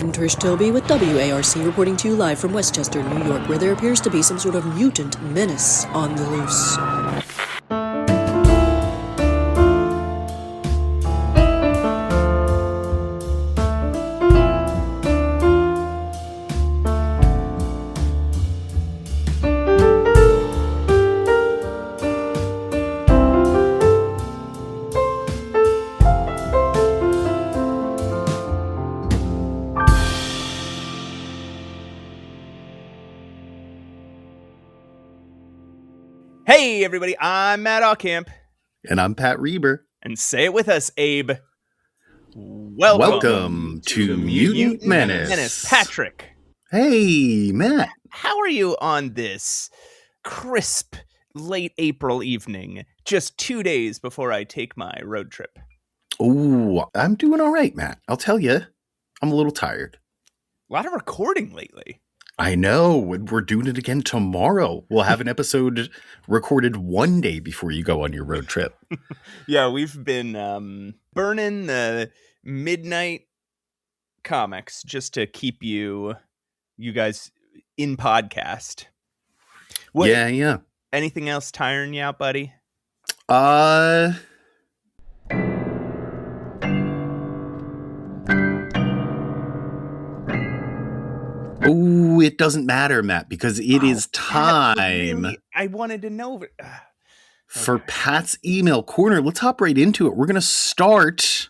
I'm Trish Toby with WARC reporting to you live from Westchester, New York, where there appears to be some sort of mutant menace on the loose. Hey everybody, I'm Matt Allcamp. And I'm Pat Reber. And say it with us, Abe. Welcome to Mutant Menace. Patrick. Hey, Matt. How are you on this crisp late April evening, just 2 days before I take my road trip? Oh, I'm doing all right, Matt. I'll tell you, I'm a little tired. A lot of recording lately. I know. We're doing it again tomorrow. We'll have an episode recorded one day before you go on your road trip. Yeah, we've been burning the midnight comics just to keep you guys in podcast. Yeah. Anything else tiring you out, buddy? Oh, it doesn't matter, Matt, because it is time. I wanted to know. For Pat's email corner. Let's hop right into it. We're going to start,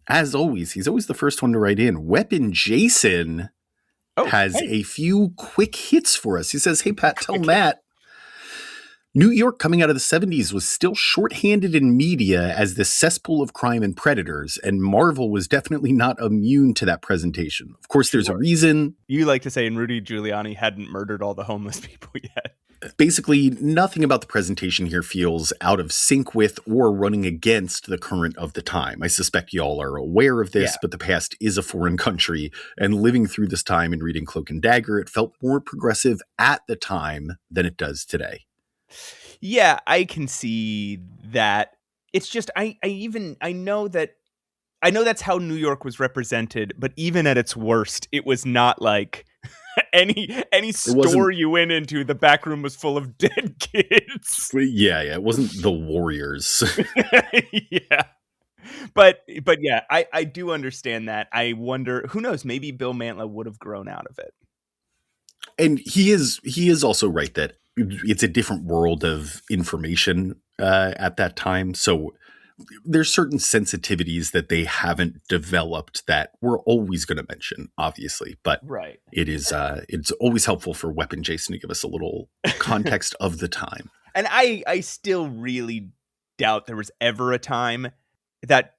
as always, he's always the first one to write in. Weapon Jason has a few quick hits for us. He says, hey, Pat, tell Matt, New York coming out of the 70s was still shorthanded in media as the cesspool of crime and predators, and Marvel was definitely not immune to that presentation. Of course, there's a reason. You like to say, and Rudy Giuliani hadn't murdered all the homeless people yet. Basically, nothing about the presentation here feels out of sync with or running against the current of the time. I suspect y'all are aware of this, but the past is a foreign country, and living through this time and reading Cloak and Dagger, it felt more progressive at the time than it does today. Yeah, I can see that. It's just I know that's how New York was represented, but even at its worst, it was not like any store you went into, the back room was full of dead kids. Yeah, it wasn't the Warriors. Yeah. But yeah, I do understand that. I wonder, who knows, maybe Bill Mantla would have grown out of it. And he is also right that it's a different world of information at that time. So there's certain sensitivities that they haven't developed that we're always going to mention, obviously. But it's always helpful for Weapon Jason to give us a little context of the time. And I still really doubt there was ever a time that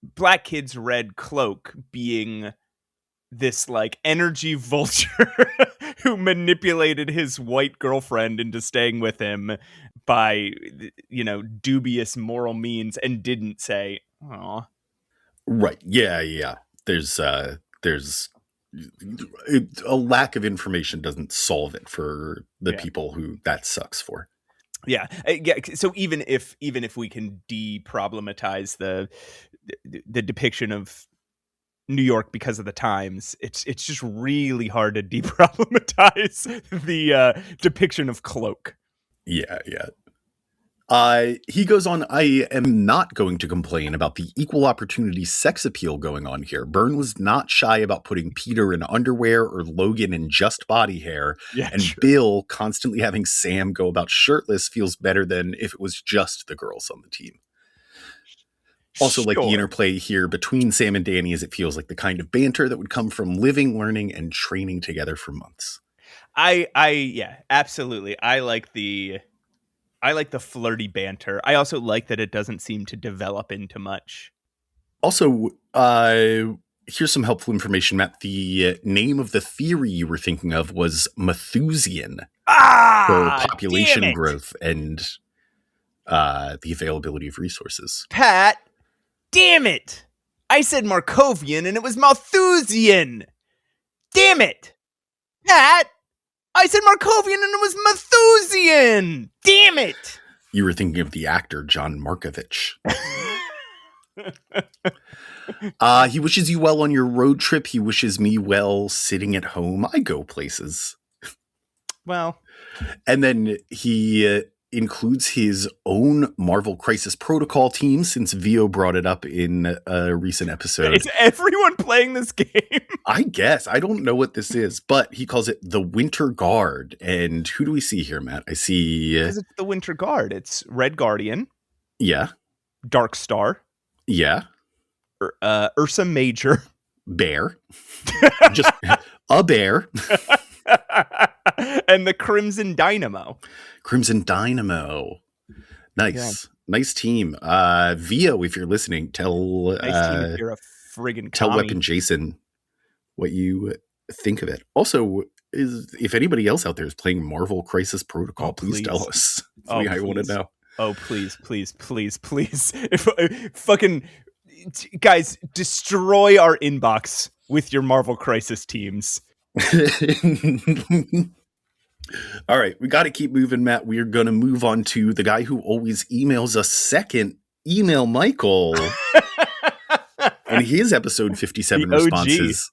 black kids read Cloak being this like energy vulture who manipulated his white girlfriend into staying with him by, dubious moral means, and didn't say, "Aw." Right. Yeah. There's a lack of information doesn't solve it for the people who that sucks for. Yeah. So even if we can deproblematize the depiction of New York because of the times, it's just really hard to deproblematize the depiction of Cloak. Yeah. He goes on, I am not going to complain about the equal opportunity sex appeal going on here. Byrne was not shy about putting Peter in underwear or Logan in just body hair. Yeah, and sure. Bill constantly having Sam go about shirtless feels better than if it was just the girls on the team. Also, like the interplay here between Sam and Danny, as it feels like the kind of banter that would come from living, learning, and training together for months. Yeah, absolutely. I like the flirty banter. I also like that it doesn't seem to develop into much. Also, here's some helpful information, Matt. The name of the theory you were thinking of was Malthusian for population growth and the availability of resources. Pat, damn it! I said Markovian and it was Malthusian! Damn it! Pat! I said Markovian and it was Malthusian! Damn it! You were thinking of the actor John Markovich. He wishes you well on your road trip. He wishes me well sitting at home. I go places. Well. And then he includes his own Marvel Crisis Protocol team, since Vio brought it up in a recent episode. Is everyone playing this game? I guess. I don't know what this is, but he calls it the Winter Guard. And who do we see here, Matt? I see... Because it's the Winter Guard. It's Red Guardian. Yeah. Dark Star. Yeah. Ursa Major. Bear. Just a bear. And the Crimson Dynamo. Crimson Dynamo. Nice. Yeah. Nice team. Vio, if you're listening, tell nice team if you're a friggin' tell commie. Weapon Jason what you think of it. Also, if anybody else out there is playing Marvel Crisis Protocol, please tell us. I want to know. Oh, please. If fucking guys, destroy our inbox with your Marvel Crisis teams. All right, we got to keep moving, Matt. We are going to move on to the guy who always emails us second, Email Michael. In his episode 57 responses,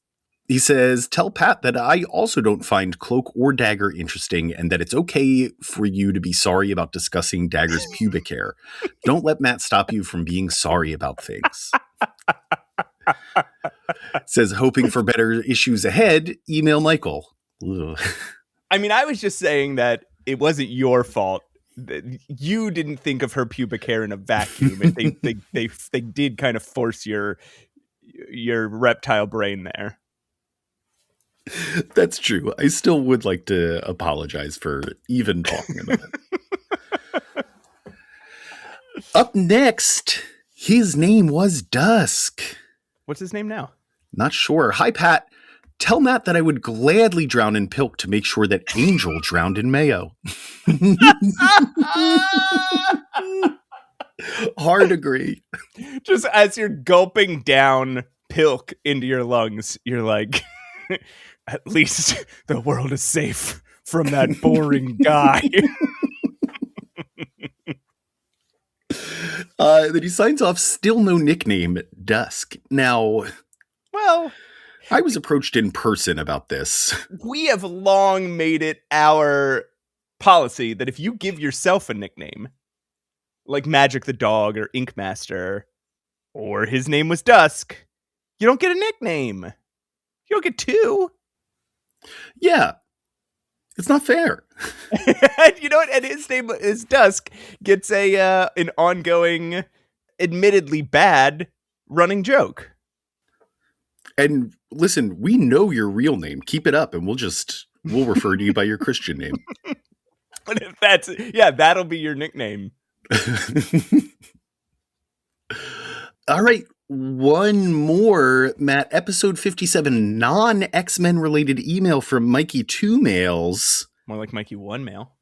he says, tell Pat that I also don't find Cloak or Dagger interesting and that it's okay for you to be sorry about discussing Dagger's pubic hair. Don't let Matt stop you from being sorry about things. Says, hoping for better issues ahead, Email Michael. Ugh. I mean, I was just saying that it wasn't your fault. You didn't think of her pubic hair in a vacuum. They did kind of force your reptile brain there. That's true. I still would like to apologize for even talking about it. Up next, his name was Dusk. What's his name now? Not sure. Hi, Pat. Tell Matt that I would gladly drown in Pilk to make sure that Angel drowned in Mayo. Hard agree. Just as you're gulping down Pilk into your lungs, you're like, at least the world is safe from that boring guy. Then he signs off, still no nickname, Dusk. Now, well, I was approached in person about this. We have long made it our policy that if you give yourself a nickname, like Magic the Dog or Ink Master, or his name was Dusk, you don't get a nickname. You don't get two. Yeah. It's not fair. You know what? And his name is Dusk gets an ongoing, admittedly bad running joke. And listen, we know your real name. Keep it up and we'll refer to you by your Christian name. But if that'll be your nickname. All right. One more, Matt. Episode 57, non-X-Men related email from Mikey 2 Mails. More like Mikey 1 Mail.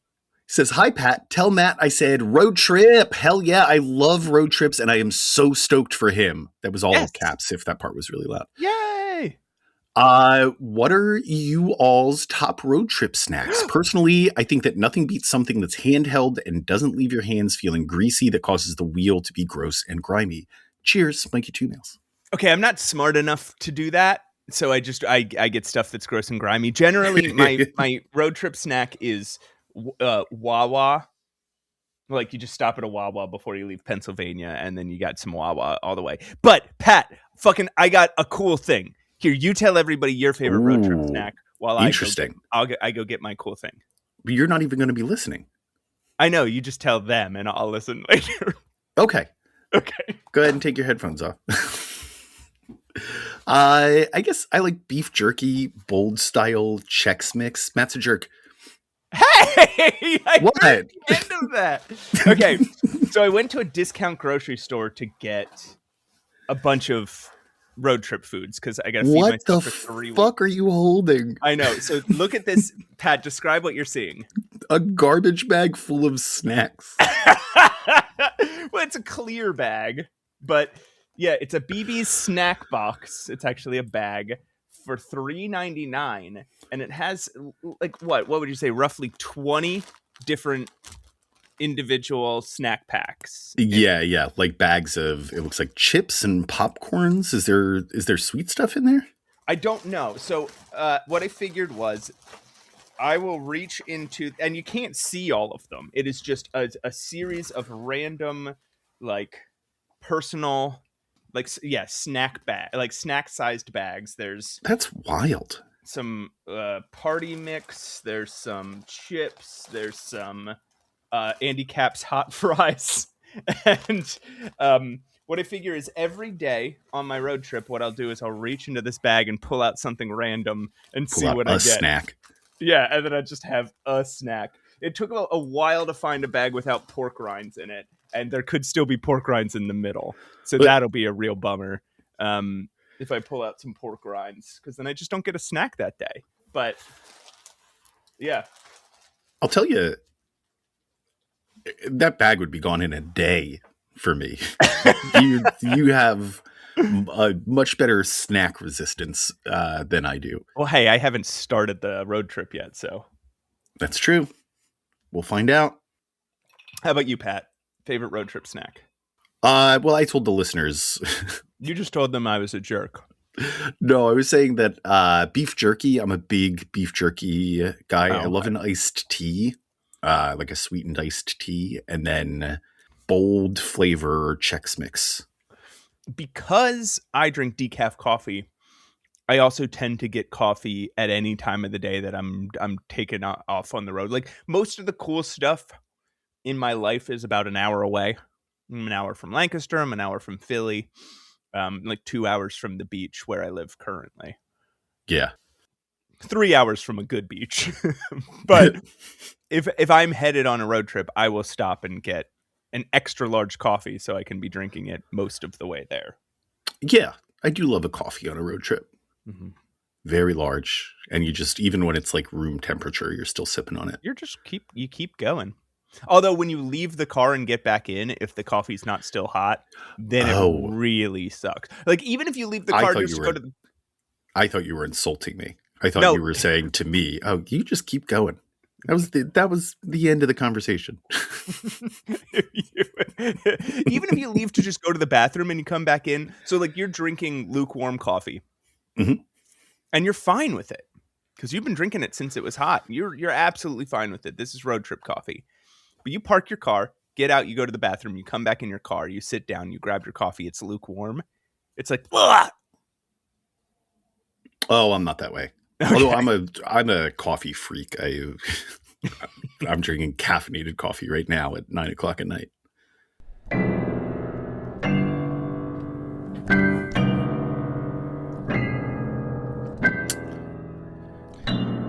Says, hi, Pat. Tell Matt I said road trip. Hell yeah, I love road trips, and I am so stoked for him. That was all in caps, if that part was really loud. Yay! What are you all's top road trip snacks? Personally, I think that nothing beats something that's handheld and doesn't leave your hands feeling greasy that causes the wheel to be gross and grimy. Cheers, Mikey 2 Mails. Okay, I'm not smart enough to do that, so I get stuff that's gross and grimy. Generally, my road trip snack is Wawa. Like, you just stop at a Wawa before you leave Pennsylvania, and then you got some Wawa all the way. But, Pat, I got a cool thing. Here, you tell everybody your favorite road trip snack while I go get my cool thing. But you're not even going to be listening. I know, you just tell them, and I'll listen later. Okay. Go ahead and take your headphones off. I guess I like beef jerky, bold style Chex Mix. Matt's a jerk. Hey! What? Heard the end of that. Okay, so I went to a discount grocery store to get a bunch of road trip foods because I got to feed myself for 3 weeks. What the fuck are you holding? I know. So look at this. Pat, describe what you're seeing. A garbage bag full of snacks. Well, it's a clear bag, but yeah, it's a BB's snack box. It's actually a bag for $3.99, and it has like what would you say? Roughly 20 different individual snack packs. Yeah, like bags of, it looks like chips and popcorns. Is there sweet stuff in there? I don't know. So what I figured was I will reach into, and you can't see all of them. It is just a series of random, like personal, like snack bag, like snack sized bags. That's wild. Some party mix. There's some chips. There's some Andy Capp's hot fries, and what I figure is every day on my road trip, what I'll do is I'll reach into this bag and pull out something random and see what I get. Snack. Yeah, and then I just have a snack. It took a while to find a bag without pork rinds in it, and there could still be pork rinds in the middle. So that'll be a real bummer if I pull out some pork rinds, because then I just don't get a snack that day. But yeah. I'll tell you, that bag would be gone in a day for me. you have a much better snack resistance than I do. Well, hey, I haven't started the road trip yet, so. That's true. We'll find out. How about you, Pat? Favorite road trip snack? Well, I told the listeners. You just told them I was a jerk. No, I was saying that beef jerky, I'm a big beef jerky guy. I love an iced tea, like a sweetened iced tea, and then bold flavor Chex Mix. Because I drink decaf coffee, I also tend to get coffee at any time of the day that I'm taking off on the road. Like most of the cool stuff in my life is about an hour away. I'm an hour from Lancaster. I'm an hour from Philly. Like 2 hours from the beach where I live currently. Yeah. 3 hours from a good beach. But if I'm headed on a road trip, I will stop and get an extra large coffee so I can be drinking it most of the way there. Yeah, I do love a coffee on a road trip. Mm-hmm. Very large. And you just, even when it's like room temperature, you're still sipping on it. You keep going. Although when you leave the car and get back in, if the coffee's not still hot, then it really sucks. Like even if you leave the car, just go to the... I thought you were insulting me. I thought you were saying to me, "Oh, you just keep going." That was the end of the conversation. Even if you leave to just go to the bathroom and you come back in, so like you're drinking lukewarm coffee, mm-hmm. and you're fine with it because you've been drinking it since it was hot. You're absolutely fine with it. This is road trip coffee. But you park your car, get out, you go to the bathroom, you come back in your car, you sit down, you grab your coffee, it's lukewarm. It's like, ugh! Oh, I'm not that way. Okay. Although I'm a coffee freak. I'm drinking caffeinated coffee right now at 9:00 at night.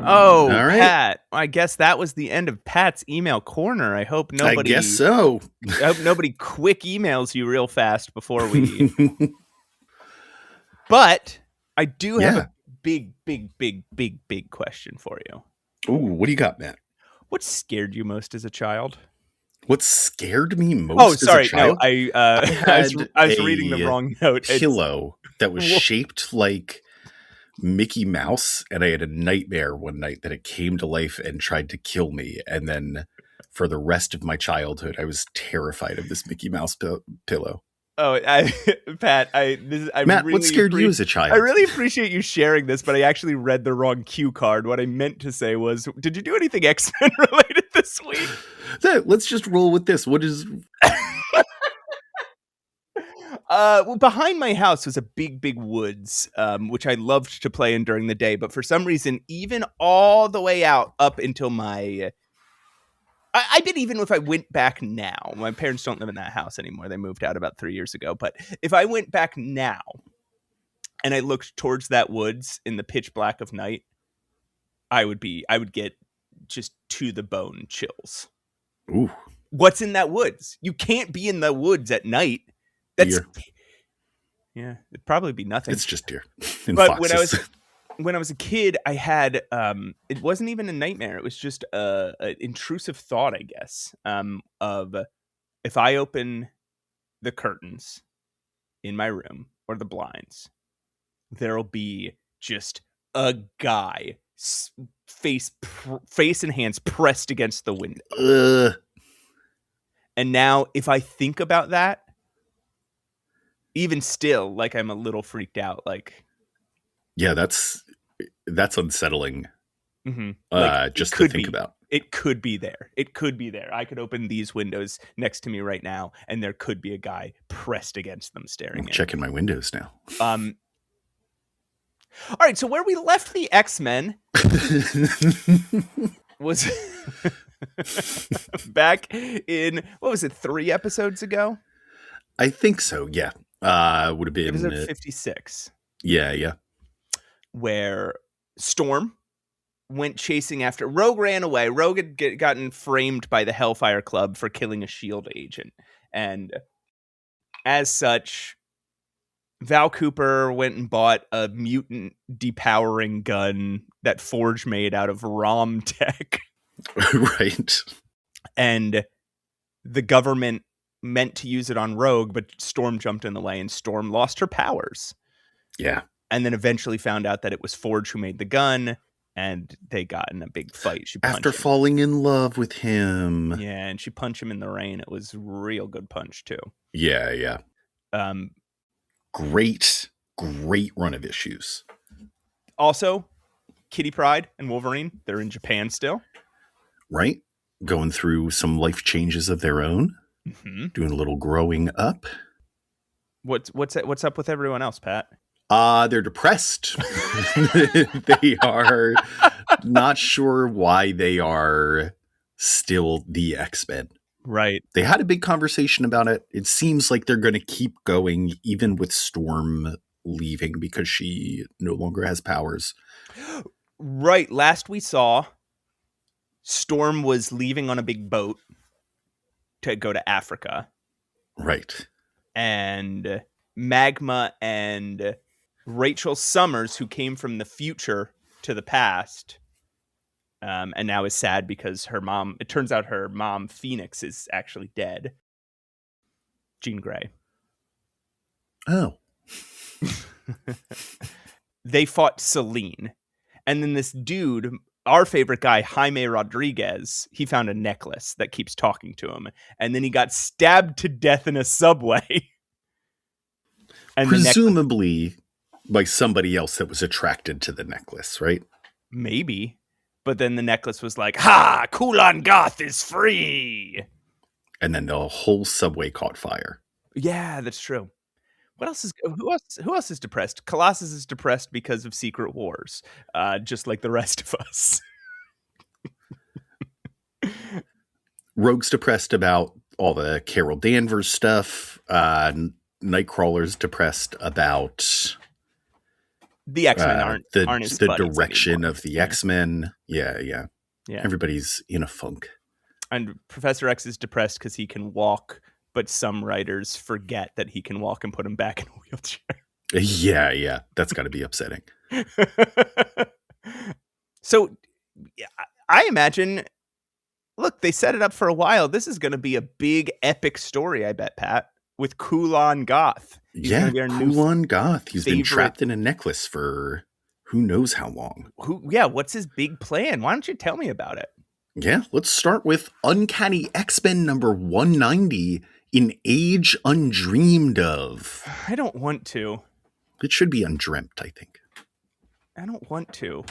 Oh, all right. Pat, I guess that was the end of Pat's email corner. I hope nobody. I guess so. I hope nobody quick emails you real fast before we. But I do have a big question for you. Ooh, what do you got, Matt? What scared you most as a child? What scared me most? Sorry, as a child? No, I was reading the wrong note. Pillow that was shaped like Mickey Mouse, and I had a nightmare one night that it came to life and tried to kill me. And then for the rest of my childhood, I was terrified of this Mickey Mouse pillow. Oh, Pat, Matt, what scared you as a child? I really appreciate you sharing this, but I actually read the wrong cue card. What I meant to say was, did you do anything X-Men related this week? Let's just roll with this. What is... Well, behind my house was a big woods, which I loved to play in during the day. But for some reason, even all the way out up until my... I bet even if I went back now, my parents don't live in that house anymore. They moved out about 3 years ago. But if I went back now and I looked towards that woods in the pitch black of night, I would get just to the bone chills. Ooh. What's in that woods? You can't be in the woods at night. Deer. Yeah, it'd probably be nothing. It's just deer. But when I was a kid, I had it wasn't even a nightmare. It was just an intrusive thought, I guess, of if I open the curtains in my room or the blinds, there'll be just a guy face and hands pressed against the window. And now if I think about that, even still, like, I'm a little freaked out. Like, yeah, that's unsettling. Like, just to think about. It could be there. It could be there. I could open these windows next to me right now, and there could be a guy pressed against them staring. I'm checking my windows now. All right, so where we left the X-Men was back in, what was it, 3 episodes ago? I think so, yeah. Would have been episode 56. Yeah. Where Storm went chasing after Rogue. Ran away. Rogue had gotten framed by the Hellfire Club for killing a S.H.I.E.L.D. agent, and as such, Val Cooper went and bought a mutant depowering gun that Forge made out of ROM tech. Right. And the government meant to use it on Rogue, but Storm jumped in the way, and Storm lost her powers. Yeah. And then eventually found out that it was Forge who made the gun, and they got in a big fight. After falling in love with him. Yeah, and she punched him in the rain. It was a real good punch, too. Yeah. Great run of issues. Also, Kitty Pryde and Wolverine, they're in Japan still. Right? Going through some life changes of their own. Mm-hmm. Doing a little growing up. What's up with everyone else, Pat? They're depressed. They are not sure why they are still the X-Men. Right. They had a big conversation about it. It seems like they're going to keep going, even with Storm leaving because she no longer has powers. Right. Last we saw, Storm was leaving on a big boat to go to Africa. Right. And Magma and Rachel Summers, who came from the future to the past, and now is sad because it turns out her mom, Phoenix, is actually dead. Jean Grey. Oh. They fought Selene. And then this dude, our favorite guy, Jaime Rodriguez, he found a necklace that keeps talking to him. And then he got stabbed to death in a subway. And presumably by somebody else that was attracted to the necklace, right? Maybe. But then the necklace was like, ha! Kulan Gath is free! And then the whole subway caught fire. Yeah, that's true. Who else is depressed? Colossus is depressed because of Secret Wars, just like the rest of us. Rogue's depressed about all the Carol Danvers stuff. Nightcrawler's depressed about the X-Men aren't as the direction anymore. Of the X-Men. Yeah. Yeah. Everybody's in a funk. And Professor X is depressed because he can walk, but some writers forget that he can walk and put him back in a wheelchair. Yeah. That's got to be upsetting. So I imagine, look, they set it up for a while. This is going to be a big epic story, I bet, Pat, with Kulan Gath. Kulan Gath. He's been trapped in a necklace for who knows how long. What's his big plan? Why don't you tell me about it? Yeah, let's start with Uncanny X-Men number 190 in Age Undreamed Of. I don't want to. It should be Undreamt, I think. I don't want to.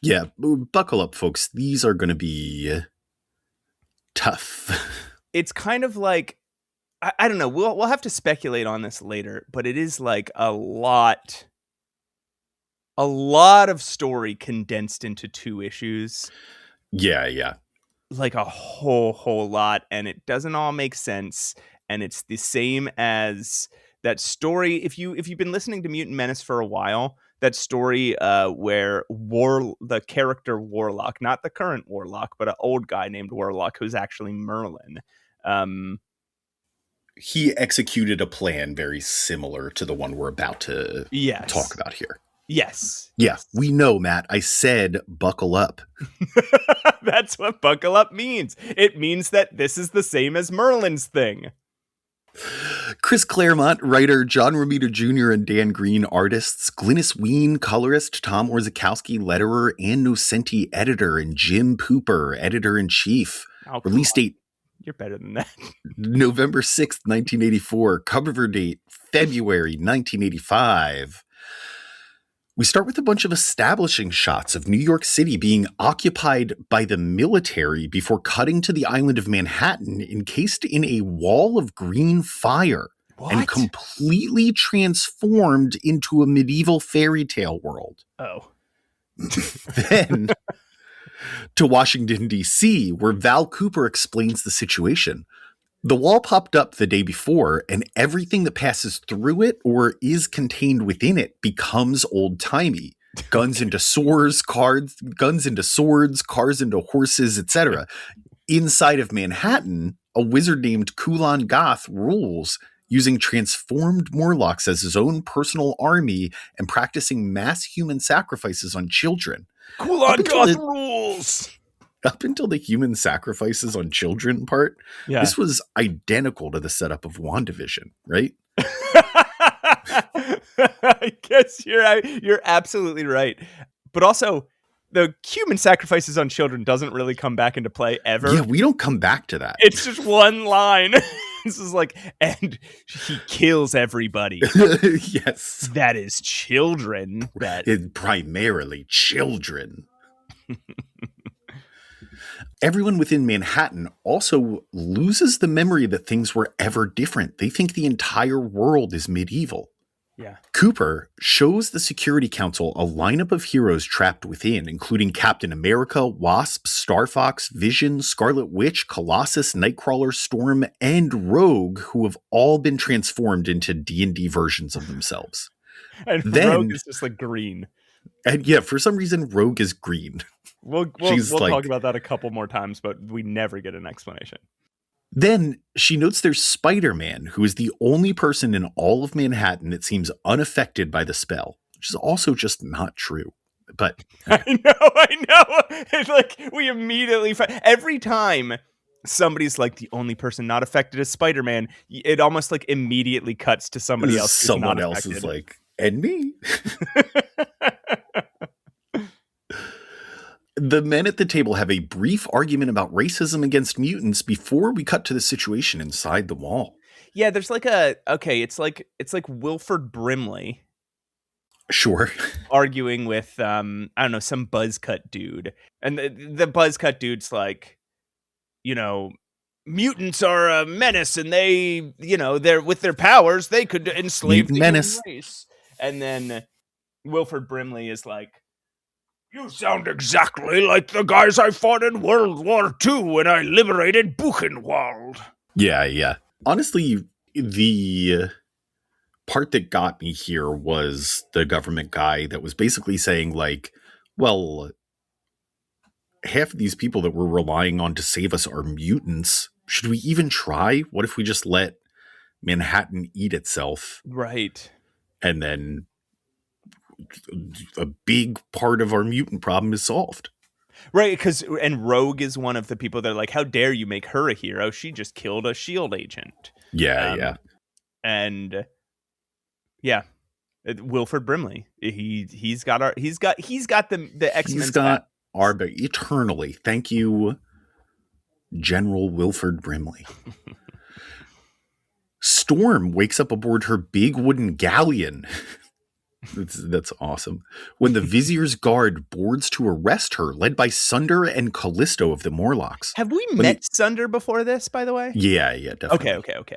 Yeah, buckle up, folks. These are going to be tough. It's kind of like, I don't know. We'll have to speculate on this later, but it is like a lot of story condensed into 2 issues. Yeah. Like a whole lot, and it doesn't all make sense. And it's the same as that story. If you've been listening to Mutant Menace for a while, that story where the character Warlock, not the current Warlock, but an old guy named Warlock who's actually Merlin. He executed a plan very similar to the one we're about to talk about here. Yes. Yeah, we know, Matt. I said buckle up. That's what buckle up means. It means that this is the same as Merlin's thing. Chris Claremont, writer, John Romita Jr. and Dan Green, artists, Glynis Wein, colorist, Tom Orzechowski, letterer, Ann Nocenti, editor, and Jim Pooper, editor-in-chief. Release date You're better than that. November 6th, 1984. Cover date, February 1985. We start with a bunch of establishing shots of New York City being occupied by the military before cutting to the island of Manhattan encased in a wall of green fire. What? And completely transformed into a medieval fairy tale world. Oh. Then to Washington, D.C., where Val Cooper explains the situation. The wall popped up the day before, and everything that passes through it or is contained within it becomes old-timey. Guns into swords, cars into horses, etc. Inside of Manhattan, a wizard named Kulan Gath rules, using transformed Morlocks as his own personal army and practicing mass human sacrifices on children. Kulan Gath rules! Up until the human sacrifices on children part, this was identical to the setup of WandaVision, right? I guess you're absolutely right. But also, the human sacrifices on children doesn't really come back into play ever. Yeah, we don't come back to that. It's just one line. This is like, and he kills everybody. Yes. That is children. It's primarily children. Everyone within Manhattan also loses the memory that things were ever different. They think the entire world is medieval. Yeah. Cooper shows the Security Council a lineup of heroes trapped within, including Captain America, Wasp, Star Fox, Vision, Scarlet Witch, Colossus, Nightcrawler, Storm, and Rogue, who have all been transformed into D&D versions of themselves. And Rogue is just like green. And yeah, for some reason, Rogue is green. We'll talk about that a couple more times, but we never get an explanation. Then she notes there's Spider-Man, who is the only person in all of Manhattan that seems unaffected by the spell, which is also just not true. But I know. It's like we immediately every time somebody's like the only person not affected is Spider-Man, it almost like immediately cuts to somebody else. Someone else is like, and me. The men at the table have a brief argument about racism against mutants before we cut to the situation inside the wall. Yeah, there's like it's like Wilfred Brimley. Sure. Arguing with I don't know, some buzzcut dude. And the buzzcut dude's like, mutants are a menace and they, they're with their powers, they could enslave the human race. And then Wilfred Brimley is like, you sound exactly like the guys I fought in World War II when I liberated Buchenwald. Yeah. Honestly, the part that got me here was the government guy that was basically saying like, well, half of these people that we're relying on to save us are mutants. Should we even try? What if we just let Manhattan eat itself? Right. And then a big part of our mutant problem is solved. Right, and Rogue is one of the people that are like, how dare you make her a hero? She just killed a SHIELD agent. Yeah. And Wilfred Brimley. He's got the X-Men. He's got eternally. Thank you, General Wilfred Brimley. Storm wakes up aboard her big wooden galleon. That's awesome. When the Vizier's guard boards to arrest her, led by Sunder and Callisto of the Morlocks. Have we met Sunder before this, by the way? Yeah, definitely. Okay.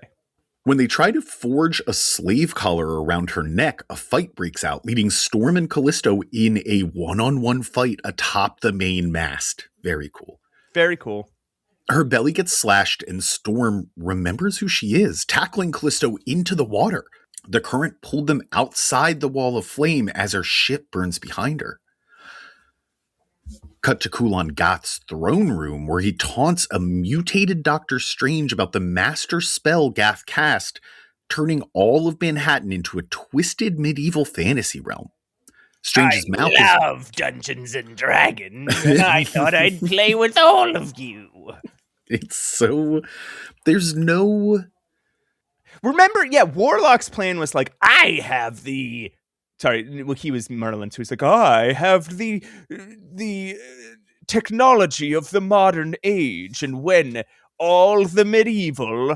When they try to forge a slave collar around her neck, a fight breaks out, leading Storm and Callisto in a one-on-one fight atop the main mast. Very cool. Very cool. Her belly gets slashed and Storm remembers who she is, tackling Callisto into the water. The current pulled them outside the wall of flame as her ship burns behind her. Cut to Kulan Gath's throne room, where he taunts a mutated Doctor Strange about the master spell Gath cast, turning all of Manhattan into a twisted medieval fantasy realm. Strange's mouth I love Dungeons and Dragons, and I thought I'd play with all of you. It's so... There's no... Remember, Warlock's plan was like, I have the... Sorry, well, he was Merlin, so he's like, I have the technology of the modern age, and when all the medieval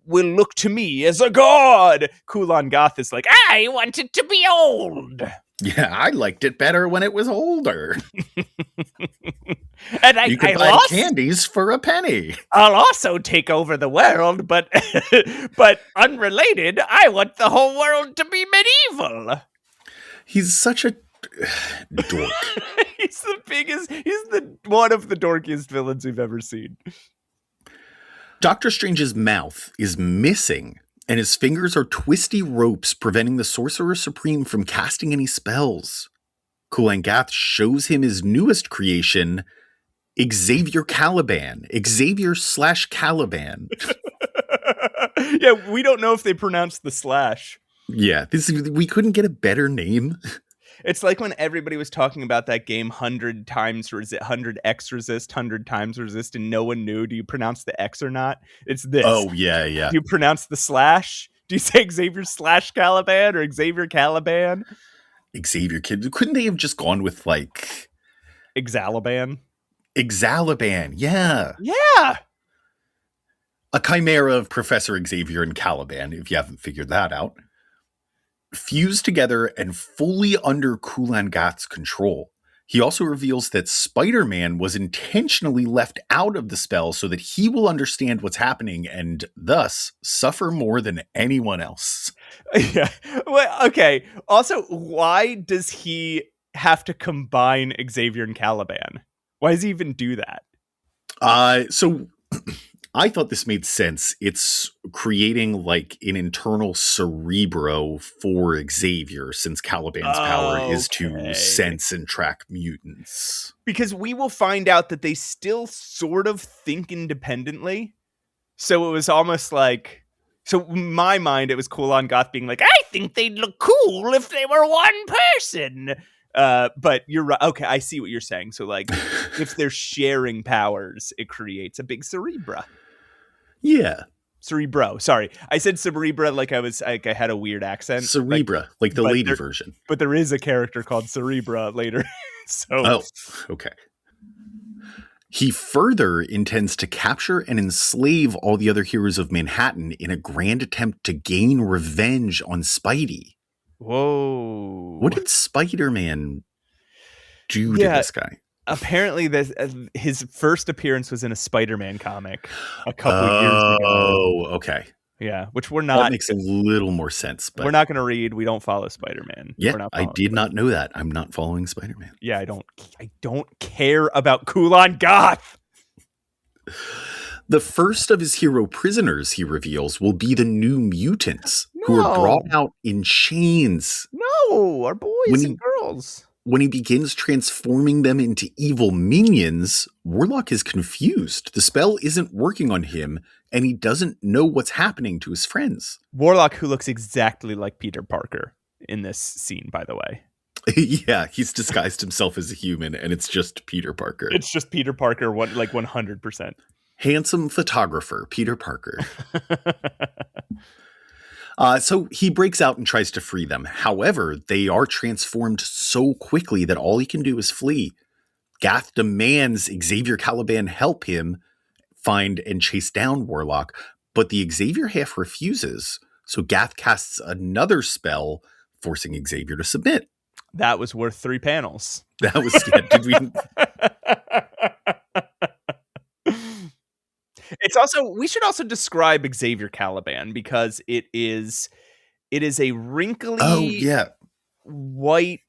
will look to me as a god. Kulan Gath is like, I want it to be old. Yeah, I liked it better when it was older. And you could buy candies for a penny. I'll also take over the world, but but unrelated, I want the whole world to be medieval. He's such a dork. He's the one of the dorkiest villains we've ever seen. Doctor Strange's mouth is missing, and his fingers are twisty ropes preventing the Sorcerer Supreme from casting any spells. Kulan Gath shows him his newest creation, Xavier Caliban. Xavier/Caliban. Yeah, we don't know if they pronounced the slash. Yeah, we couldn't get a better name. It's like when everybody was talking about that game 100 times 100x resist, 100 times resist, and no one knew, do you pronounce the X or not? It's this. Oh, yeah. Do you pronounce the slash? Do you say Xavier/Caliban or Xavier Caliban? Xavier kid. Couldn't they have just gone with like Xaliban? Xaliban, yeah. Yeah. A chimera of Professor Xavier and Caliban, if you haven't figured that out. Fused together and fully under Kulan Gath's control. He also reveals that Spider-Man was intentionally left out of the spell so that he will understand what's happening and thus suffer more than anyone else. Yeah. Well, okay. Also, why does he have to combine Xavier and Caliban? Why does he even do that? So I thought this made sense. It's creating like an internal Cerebro for Xavier, since Caliban's power is to sense and track mutants. Because we will find out that they still sort of think independently. So it was almost like, so in my mind, it was Kulan Gath being like, I think they'd look cool if they were one person. But you're right. Okay, I see what you're saying. So like, if they're sharing powers, it creates a big Cerebra. Yeah. Cerebro. Sorry. I said Cerebra like I had a weird accent. Cerebra, like the lady version. But there is a character called Cerebra later. Okay. He further intends to capture and enslave all the other heroes of Manhattan in a grand attempt to gain revenge on Spidey. Whoa. What did Spider-Man do to this guy? Apparently, his first appearance was in a Spider-Man comic a couple years ago. Oh, okay. Yeah, which we're not. That makes a little more sense. But we're not going to read. We don't follow Spider-Man. Yeah, I did not know that. I'm not following Spider-Man. Yeah, I don't care about Kulan Gath. The first of his hero prisoners, he reveals, will be the new mutants who are brought out in chains. No, our boys and girls. When he begins transforming them into evil minions, Warlock is confused. The spell isn't working on him, and he doesn't know what's happening to his friends. Warlock, who looks exactly like Peter Parker in this scene, by the way. Yeah, he's disguised himself as a human, and it's just Peter Parker. It's just Peter Parker, like 100%. Handsome photographer, Peter Parker. So he breaks out and tries to free them. However, they are transformed so quickly that all he can do is flee. Gath demands Xavier Caliban help him find and chase down Warlock, but the Xavier half refuses. So Gath casts another spell, forcing Xavier to submit. That was worth 3 panels. That was, did we... It's also, we should also describe Xavier Caliban because it is a wrinkly white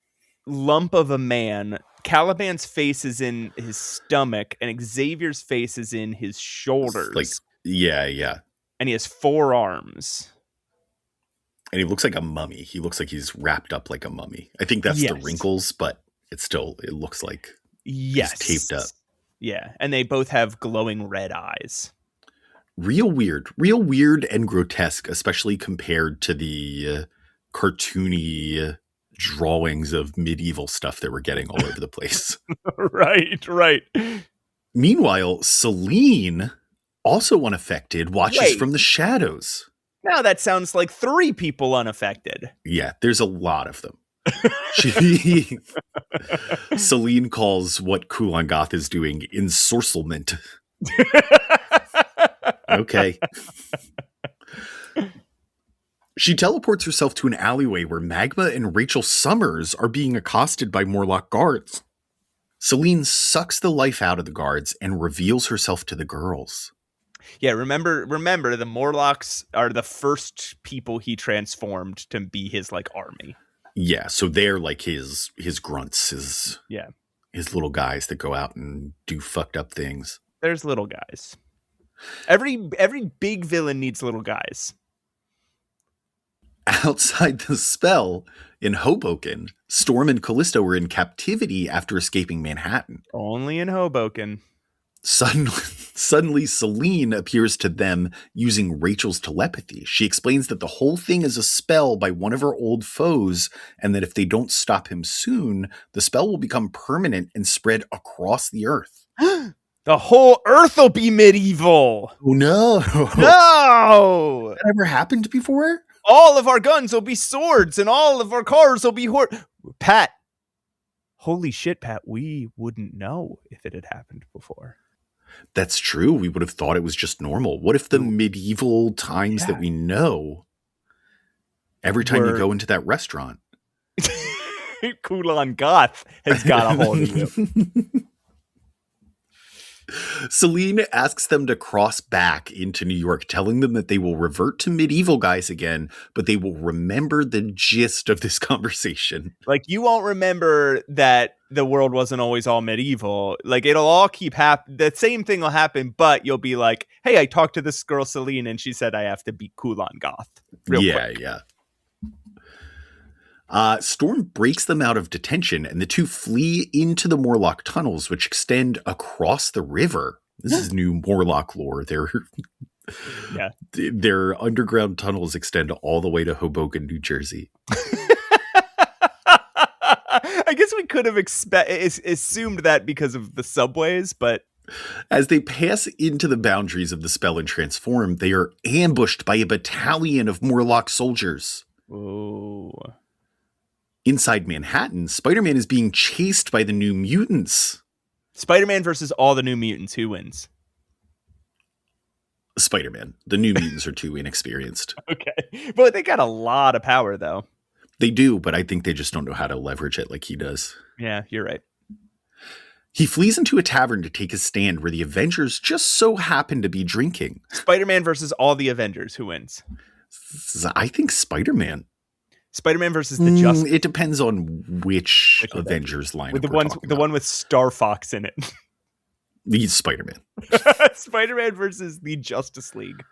lump of a man. Caliban's face is in his stomach and Xavier's face is in his shoulders. Yeah. And he has 4 arms. And he looks like a mummy. He looks like he's wrapped up like a mummy. I think that's the wrinkles, but it looks like he's taped up. Yeah, and they both have glowing red eyes. Real weird and grotesque, especially compared to the cartoony drawings of medieval stuff that we're getting all over the place. Right. Meanwhile, Selene, also unaffected, watches from the shadows. Now that sounds like 3 people unaffected. Yeah, there's a lot of them. Selene calls what Kulan Gath is doing Ensorcelment. Okay. She teleports herself to an alleyway where Magma and Rachel Summers are being accosted by Morlock guards. Selene sucks the life out of the guards and reveals herself to the girls. Yeah, remember, the Morlocks are the first people he transformed to be his like army. Yeah, so they're like his grunts, his little guys that go out and do fucked up things. There's little guys. Every big villain needs little guys. Outside the spell, in Hoboken, Storm and Callisto were in captivity after escaping Manhattan. Only in Hoboken. Suddenly, Selene appears to them using Rachel's telepathy. She explains that the whole thing is a spell by one of her old foes, and that if they don't stop him soon, the spell will become permanent and spread across the earth. The whole earth will be medieval. Oh, no. No! That ever happened before? All of our guns will be swords, and all of our cars will be Pat. Holy shit, Pat. We wouldn't know if it had happened before. That's true. We would have thought it was just normal. What if the medieval times that we know, every time you go into that restaurant, Kulan Gath has got a hold of you. Selene asks them to cross back into New York, telling them that they will revert to medieval guys again, but they will remember the gist of this conversation. Like, you won't remember that the world wasn't always all medieval. Like, it'll all keep happening. The same thing will happen, but you'll be like, hey, I talked to this girl, Selene, and she said I have to beat Kulan Gath. Real quick. Yeah. Storm breaks them out of detention, and the two flee into the Morlock tunnels, which extend across the river. This is new Morlock lore. Their underground tunnels extend all the way to Hoboken, New Jersey. I guess we could have assumed that because of the subways, but... As they pass into the boundaries of the spell and transform, they are ambushed by a battalion of Morlock soldiers. Oh. Inside Manhattan, Spider-Man is being chased by the New Mutants. Spider-Man versus all the New Mutants. Who wins? Spider-Man. The New Mutants are too inexperienced. Okay. But they got a lot of power, though. They do, but I think they just don't know how to leverage it like he does. Yeah, you're right. He flees into a tavern to take his stand where the Avengers just so happen to be drinking. Spider-Man versus all the Avengers. Who wins? I think Spider-Man. Spider-Man versus the Justice. It depends on which Avengers line. With the one with Star Fox in it. He's Spider-Man. Spider-Man versus the Justice League.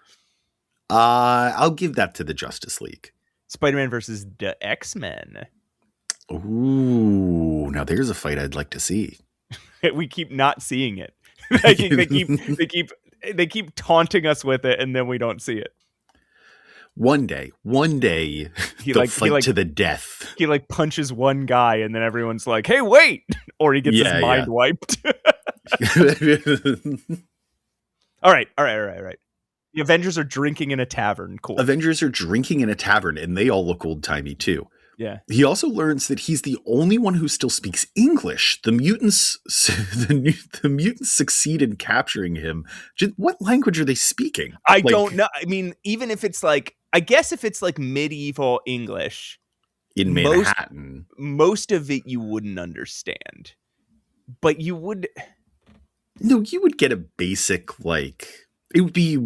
I'll give that to the Justice League. Spider-Man versus the X-Men. Ooh, now there's a fight I'd like to see. We keep not seeing it. They keep taunting us with it, and then we don't see it. One day, they'll fight to the death. He like punches one guy, and then everyone's like, "Hey, wait!" Or he gets his mind wiped. All right. The Avengers are drinking in a tavern. Cool. Avengers are drinking in a tavern, and they all look old-timey too. Yeah. He also learns that he's the only one who still speaks English. The mutants succeed in capturing him. What language are they speaking? I don't know. I mean, even if it's like, I guess if it's like medieval English in Manhattan, most of it you wouldn't understand, but you would. No, you would get a basic, like, it would be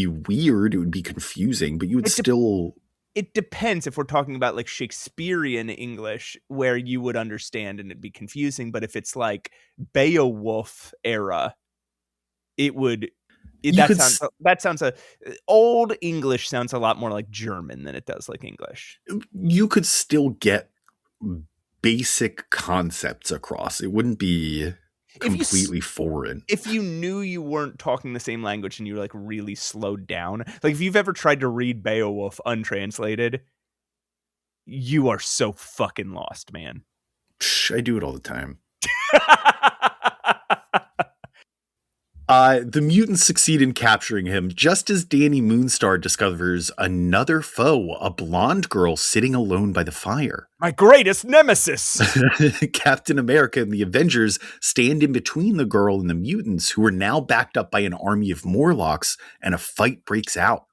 weird. It would be confusing, but you would still. It depends if we're talking about like Shakespearean English where you would understand and it'd be confusing. But if it's like Beowulf era, old English sounds a lot more like German than it does like English. You could still get basic concepts across. It wouldn't be completely foreign. If you knew you weren't talking the same language and you were like really slowed down, like if you've ever tried to read Beowulf untranslated, you are so fucking lost, man. I do it all the time. The mutants succeed in capturing him just as Danny Moonstar discovers another foe, a blonde girl sitting alone by the fire. My greatest nemesis! Captain America and the Avengers stand in between the girl and the mutants, who are now backed up by an army of Morlocks, and a fight breaks out.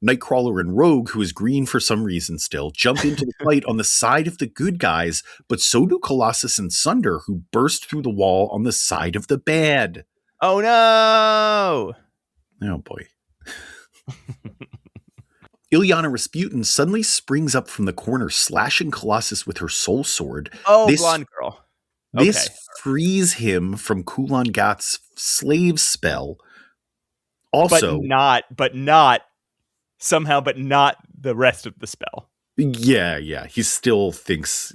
Nightcrawler and Rogue, who is green for some reason still, jump into the fight on the side of the good guys, but so do Colossus and Sunder, who burst through the wall on the side of the bad. Oh no! Oh boy. Ilyana Rasputin suddenly springs up from the corner, slashing Colossus with her soul sword. Oh, blonde girl. This frees him from Kulan Gath's slave spell. Also, but not the rest of the spell. Yeah. He still thinks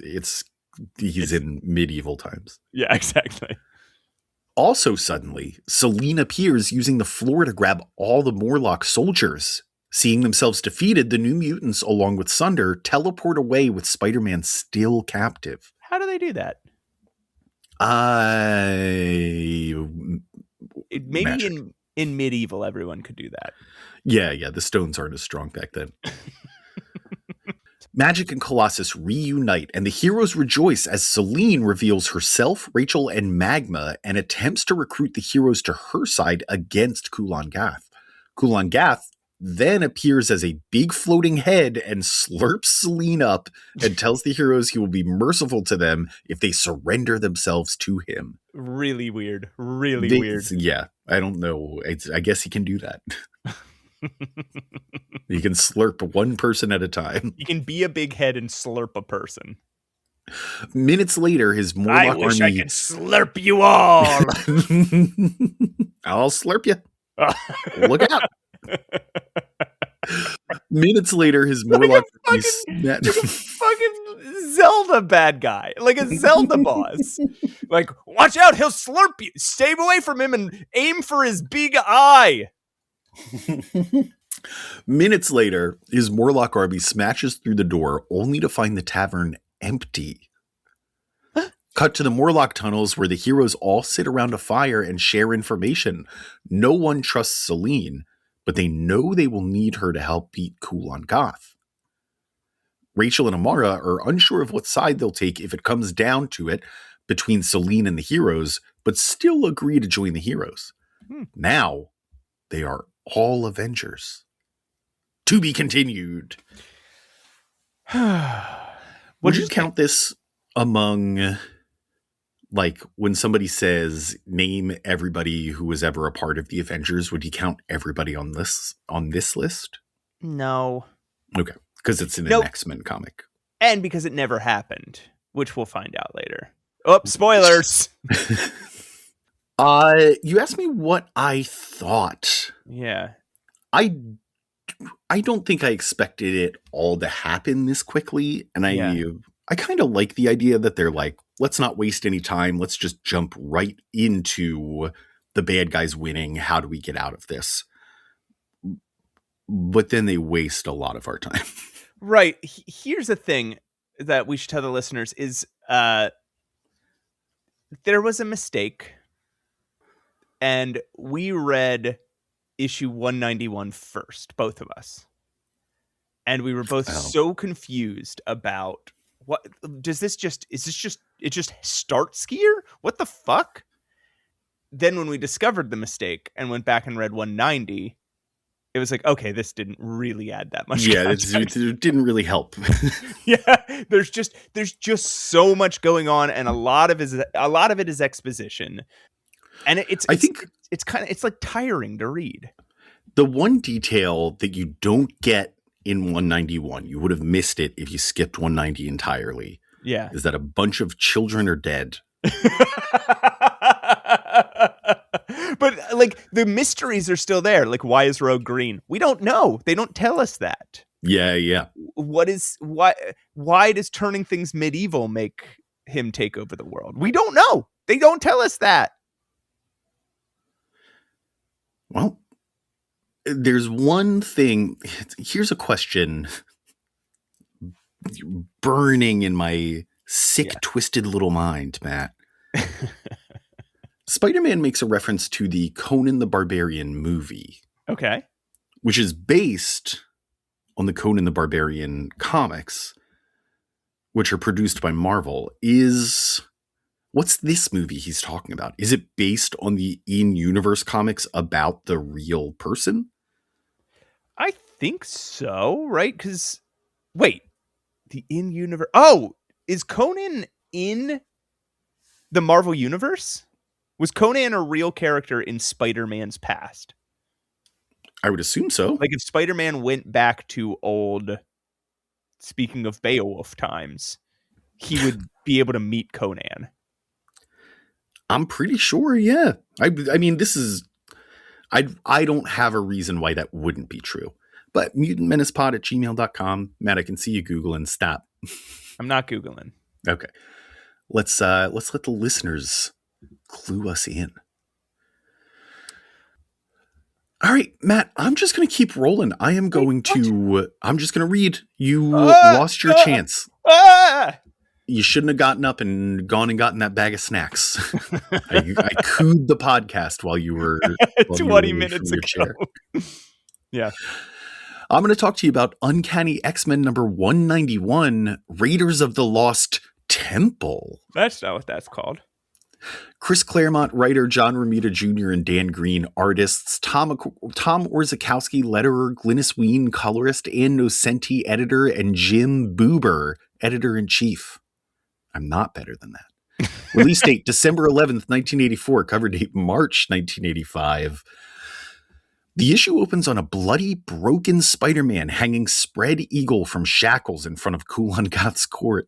he's in medieval times. Yeah, exactly. Also, suddenly, Selene appears using the floor to grab all the Morlock soldiers. Seeing themselves defeated, the New Mutants, along with Sunder, teleport away with Spider-Man still captive. How do they do that? Maybe in medieval, everyone could do that. Yeah, the stones aren't as strong back then. Magic and Colossus reunite, and the heroes rejoice as Selene reveals herself, Rachel, and Magma, and attempts to recruit the heroes to her side against Kulan Gath. Kulan Gath then appears as a big floating head and slurps Selene up and tells the heroes he will be merciful to them if they surrender themselves to him. Really weird. Weird. Yeah, I don't know. I guess he can do that. You can slurp one person at a time. You can be a big head and slurp a person. Minutes later, his Morlock army... I wish I could slurp you all! I'll slurp you. Look out. Minutes later, his Morlock army... Like a fucking Zelda bad guy. Like a Zelda boss. Like, watch out, he'll slurp you. Stay away from him and aim for his big eye. Minutes later, his Morlock army smashes through the door, only to find the tavern empty. Cut to the Morlock tunnels, where the heroes all sit around a fire and share information. No one trusts Selene, but they know they will need her to help beat Kulan Gath. Rachel and Amara are unsure of what side they'll take if it comes down to it between Selene and the heroes, but still agree to join the heroes. Now, they are all Avengers. To be continued. Would you count this among, like, when somebody says, name everybody who was ever a part of the Avengers, would you count everybody on this list? No. Okay, because it's in an X-Men comic. And because it never happened, which we'll find out later. Oh, spoilers! You asked me what I thought. Yeah. I don't think I expected it all to happen this quickly, and I kind of like the idea that they're like, let's not waste any time, let's just jump right into the bad guys winning. How do we get out of this? But then they waste a lot of our time. Right. Here's the thing that we should tell the listeners is there was a mistake, and we read issue 191 first, both of us. And we were both so confused about what is this just starts here? What the fuck? Then when we discovered the mistake and went back and read 190, it was like, okay, this didn't really add that much. Yeah, it didn't really help. Yeah, there's just so much going on, and a lot of it is exposition. And it's like tiring to read. The one detail that you don't get in 191, you would have missed it if you skipped 190 entirely. Yeah. Is that a bunch of children are dead. But like the mysteries are still there. Like, why is Rogue green? We don't know. They don't tell us that. Yeah. Why does turning things medieval make him take over the world? We don't know. They don't tell us that. Well, there's one thing. Here's a question burning in my sick, twisted little mind, Matt. Spider-Man makes a reference to the Conan the Barbarian movie. Okay. Which is based on the Conan the Barbarian comics, which are produced by Marvel. What's this movie he's talking about? Is it based on the in-universe comics about the real person? I think so, right? Because, wait, the in-universe... Oh, is Conan in the Marvel Universe? Was Conan a real character in Spider-Man's past? I would assume so. Like, if Spider-Man went back to old, speaking of Beowulf times, he would be able to meet Conan. I'm pretty sure, yeah. I mean, this is... I don't have a reason why that wouldn't be true. But mutantmenacepod@gmail.com. Matt, I can see you Googling. Stop. I'm not Googling. Okay. Let's let the listeners clue us in. All right, Matt, I'm just going to keep rolling. I'm just going to read. You lost your chance. You shouldn't have gotten up and gone and gotten that bag of snacks. I cooed the podcast while you were 20 minutes ago. Chair. Yeah. I'm going to talk to you about Uncanny X-Men number 191, Raiders of the Lost Temple. That's not what that's called. Chris Claremont, writer, John Romita Jr. and Dan Green, artists, Tom Orzechowski, letterer, Glynis Ween, colorist, Ann Nocenti, editor, and Jim Boober, editor-in-chief. I'm not better than that. Release date, December 11th, 1984. Cover date, March 1985. The issue opens on a bloody, broken Spider-Man hanging spread eagle from shackles in front of Kulan Gath's court.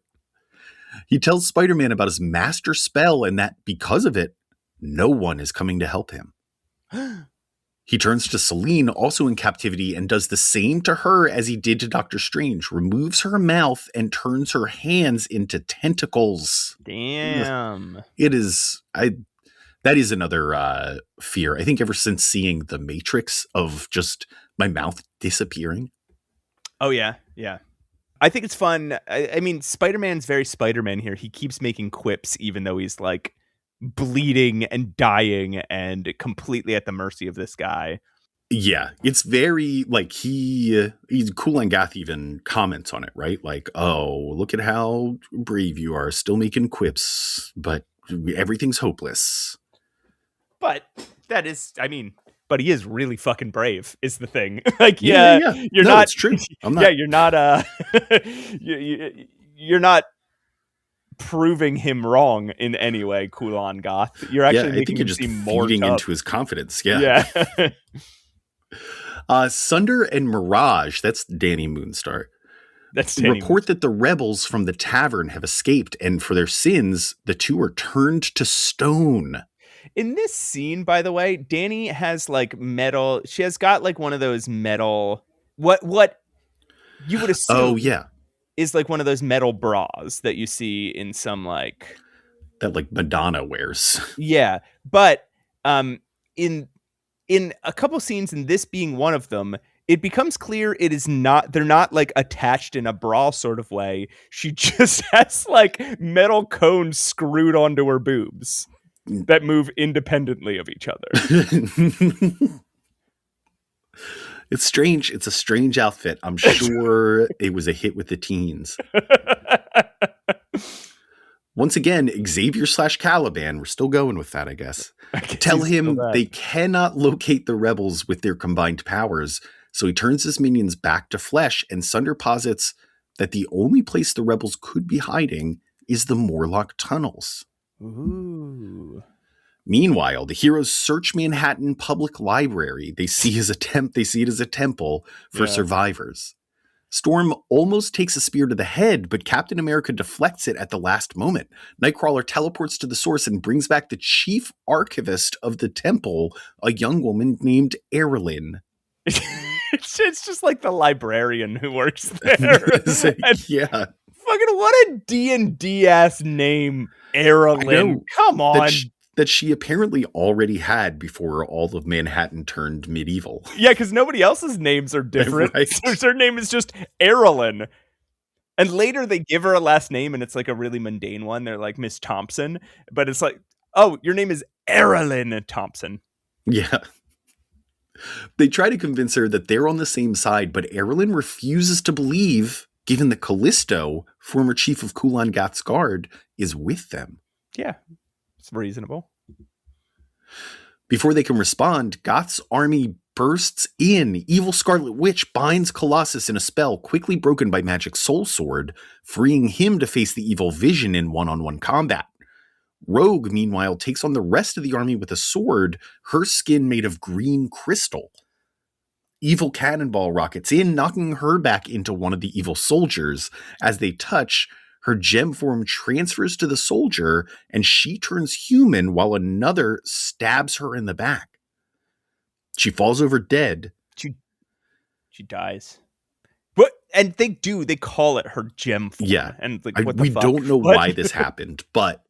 He tells Spider-Man about his master spell and that because of it, no one is coming to help him. He turns to Selene, also in captivity, and does the same to her as he did to Doctor Strange, removes her mouth and turns her hands into tentacles. Damn. That is another fear. I think ever since seeing The Matrix of just my mouth disappearing. Oh, yeah. Yeah. I think it's fun. I mean, Spider-Man's very Spider-Man here. He keeps making quips, even though he's like bleeding and dying and completely at the mercy of this guy. Yeah, it's very like he's Kulan Gath even comments on it, right? Like, oh, look at how brave you are, still making quips, but everything's hopeless. But that is, I mean, but he is really fucking brave is the thing. Like, you're not, it's true. I'm not. Yeah, you're not, you're not proving him wrong in any way, Kulan Gath. You're actually making him seem more feeding tough. Into his confidence. Yeah. Sunder and Mirage, that's Danny Moonstar. That's Danny report that the rebels from the tavern have escaped, and for their sins, the two are turned to stone. In this scene, by the way, Danny has like metal. She has got like one of those metal. What you would assume? Oh yeah, is like one of those metal bras that you see in some like that like Madonna wears. Yeah, but in a couple scenes, and this being one of them, it becomes clear it is not. They're not like attached in a bra sort of way. She just has like metal cones screwed onto her boobs that move independently of each other. It's strange. It's a strange outfit. I'm sure it was a hit with the teens. Once again, Xavier / Caliban, we're still going with that, I guess. Tell him they cannot locate the rebels with their combined powers, so he turns his minions back to flesh, and Sunder posits that the only place the rebels could be hiding is the Morlock tunnels. Ooh. Meanwhile, the heroes search Manhattan Public Library. They see it as a temple for survivors. Storm almost takes a spear to the head, but Captain America deflects it at the last moment. Nightcrawler teleports to the source and brings back the chief archivist of the temple, a young woman named Erilyn. It's just like the librarian who works there. Yeah. Fucking what a D&D ass name, Erilyn. Come on. That she apparently already had before all of Manhattan turned medieval. Yeah, because nobody else's names are different. Right. So her name is just Erilyn. And later they give her a last name and it's like a really mundane one. They're like Miss Thompson. But it's like, Oh, your name is Erilyn Thompson. Yeah. They try to convince her that they're on the same side, but Erilyn refuses to believe, given that Callisto, former chief of Kulan Gath's guard, is with them. Yeah, it's reasonable. Before they can respond, Gath's army bursts in. Evil Scarlet Witch binds Colossus in a spell quickly broken by Magic's Soul Sword, freeing him to face the evil Vision in one-on-one combat. Rogue, meanwhile, takes on the rest of the army with a sword, her skin made of green crystal. Evil Cannonball rockets in, knocking her back into one of the evil soldiers. As they touch, her gem form transfers to the soldier, and she turns human while another stabs her in the back. She falls over dead. She dies. What? And they call it her gem form. Yeah. And like, what the we fuck? don't know why this happened, but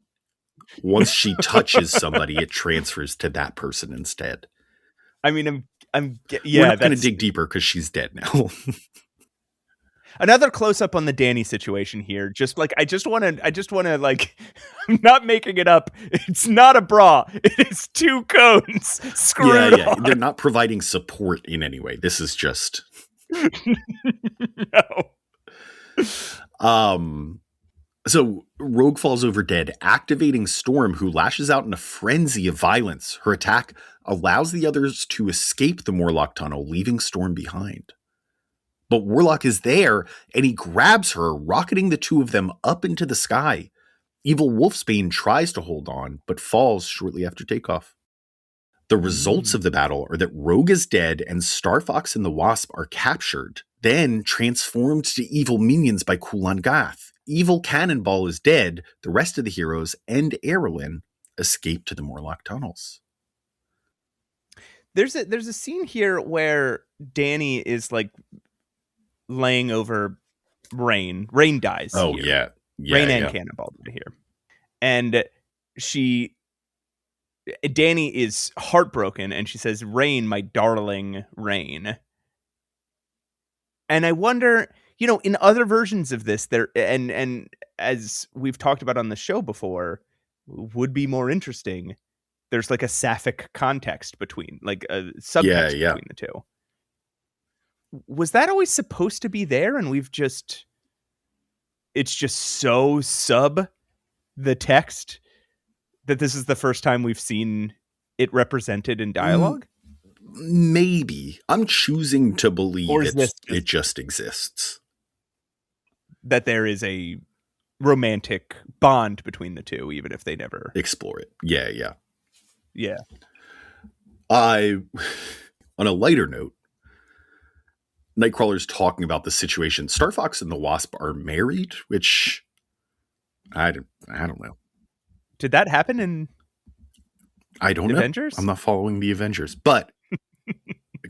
once she touches somebody, it transfers to that person instead. I mean, we're not going to dig deeper because she's dead now. Another close up on the Danny situation here. Just like, I just want to like, I'm not making it up. It's not a bra. It is two cones screwed on. They're not providing support in any way. This is just no. So Rogue falls over dead, activating Storm, who lashes out in a frenzy of violence. Her attack allows the others to escape the Morlock tunnel, leaving Storm behind. But Warlock is there, and he grabs her, rocketing the two of them up into the sky. Evil Wolfsbane tries to hold on, but falls shortly after takeoff. The results of the battle are that Rogue is dead, and Starfox and the Wasp are captured, then transformed to evil minions by Kulan Gath. Evil Cannonball is dead. The rest of the heroes and Erilyn escape to the Morlock tunnels. There's a scene here where Danny is like laying over Rain. Rain dies. Oh, here. Yeah. Rain and Cannonball here. And Danny is heartbroken, and she says, "Rain, my darling Rain." And I wonder, in other versions of this, there and as we've talked about on the show before, would be more interesting. There's like a sapphic context between, like a subtext between the two. Was that always supposed to be there? And it's just so sub the text that this is the first time we've seen it represented in dialogue? Maybe. I'm choosing to believe it just exists. That there is a romantic bond between the two, even if they never explore it. Yeah. Yeah. On a lighter note, Nightcrawler's talking about the situation. Starfox and the Wasp are married, which I don't know. Did that happen in I don't know. Avengers? I'm not following the Avengers, but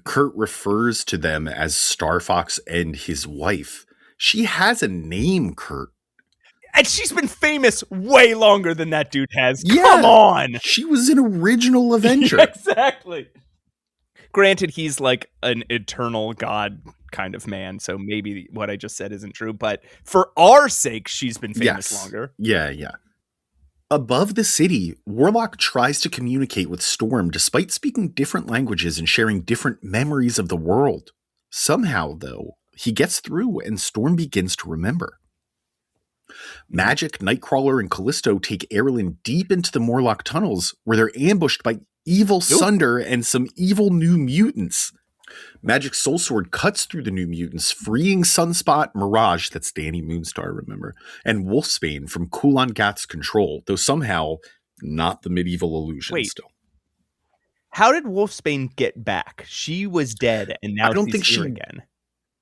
Kurt refers to them as Starfox and his wife. She has a name, Kurt. And she's been famous way longer than that dude has. Yeah, come on. She was an original Avenger. Exactly. Granted, he's like an eternal god kind of man, so maybe what I just said isn't true, but for our sake, she's been famous longer. Yeah. Above the city, Warlock tries to communicate with Storm despite speaking different languages and sharing different memories of the world. Somehow, though, he gets through and Storm begins to remember. Magic, Nightcrawler, and Callisto take Erilyn deep into the Morlock tunnels, where they're ambushed by evil Sunder and some evil new mutants. Magic's Soul Sword cuts through the new mutants, freeing Sunspot, Mirage, that's Danny Moonstar, remember, and Wolfsbane from Kulan Gath's control, though somehow not the medieval illusion still. How did Wolfsbane get back? She was dead, and now I don't think she again.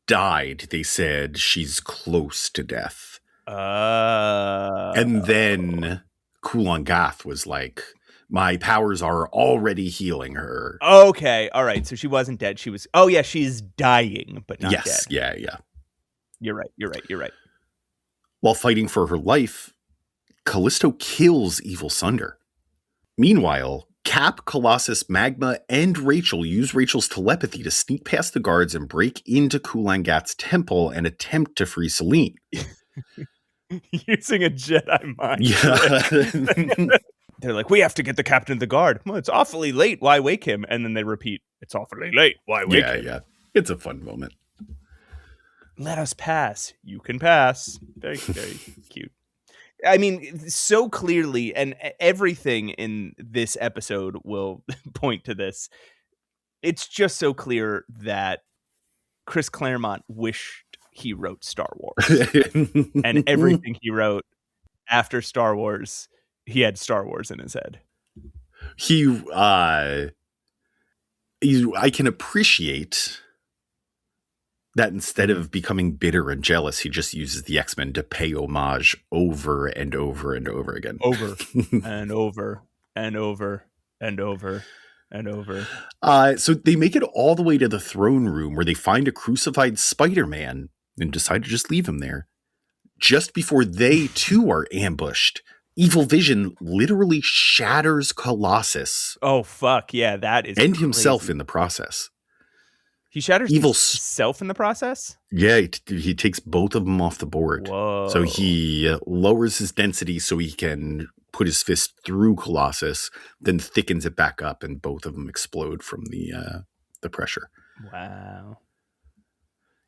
Died. They said she's close to death. And then Kulan Gath was like, my powers are already healing her. Okay, all right. So she wasn't dead. She was. Oh yeah, she's dying, but not dead. Yeah. You're right. While fighting for her life, Callisto kills Evil Sunder. Meanwhile, Cap, Colossus, Magma, and Rachel use Rachel's telepathy to sneak past the guards and break into Kulan Gath's temple and attempt to free Selene. Using a Jedi mind. Yeah. they're like, we have to get the captain of the guard. Well, it's awfully late. Why wake him? And then they repeat, it's awfully late. Why wake him? Yeah. It's a fun moment. Let us pass. You can pass. Very, very cute. I mean, so clearly, and everything in this episode will point to this. It's just so clear that Chris Claremont wished he wrote Star Wars. And everything he wrote after Star Wars, he had Star Wars in his head. I can appreciate that instead of becoming bitter and jealous, he just uses the X-Men to pay homage over and over and over again. Over and over and over and over and over. So they make it all the way to the throne room where they find a crucified Spider-Man and decide to just leave him there. Just before they too are ambushed, Evil Vision literally shatters Colossus. Oh, fuck. Yeah, that is And crazy. himself in the process. He shatters himself in the process? Yeah, he takes both of them off the board. Whoa. So he lowers his density so he can put his fist through Colossus, then thickens it back up, and both of them explode from the pressure. Wow.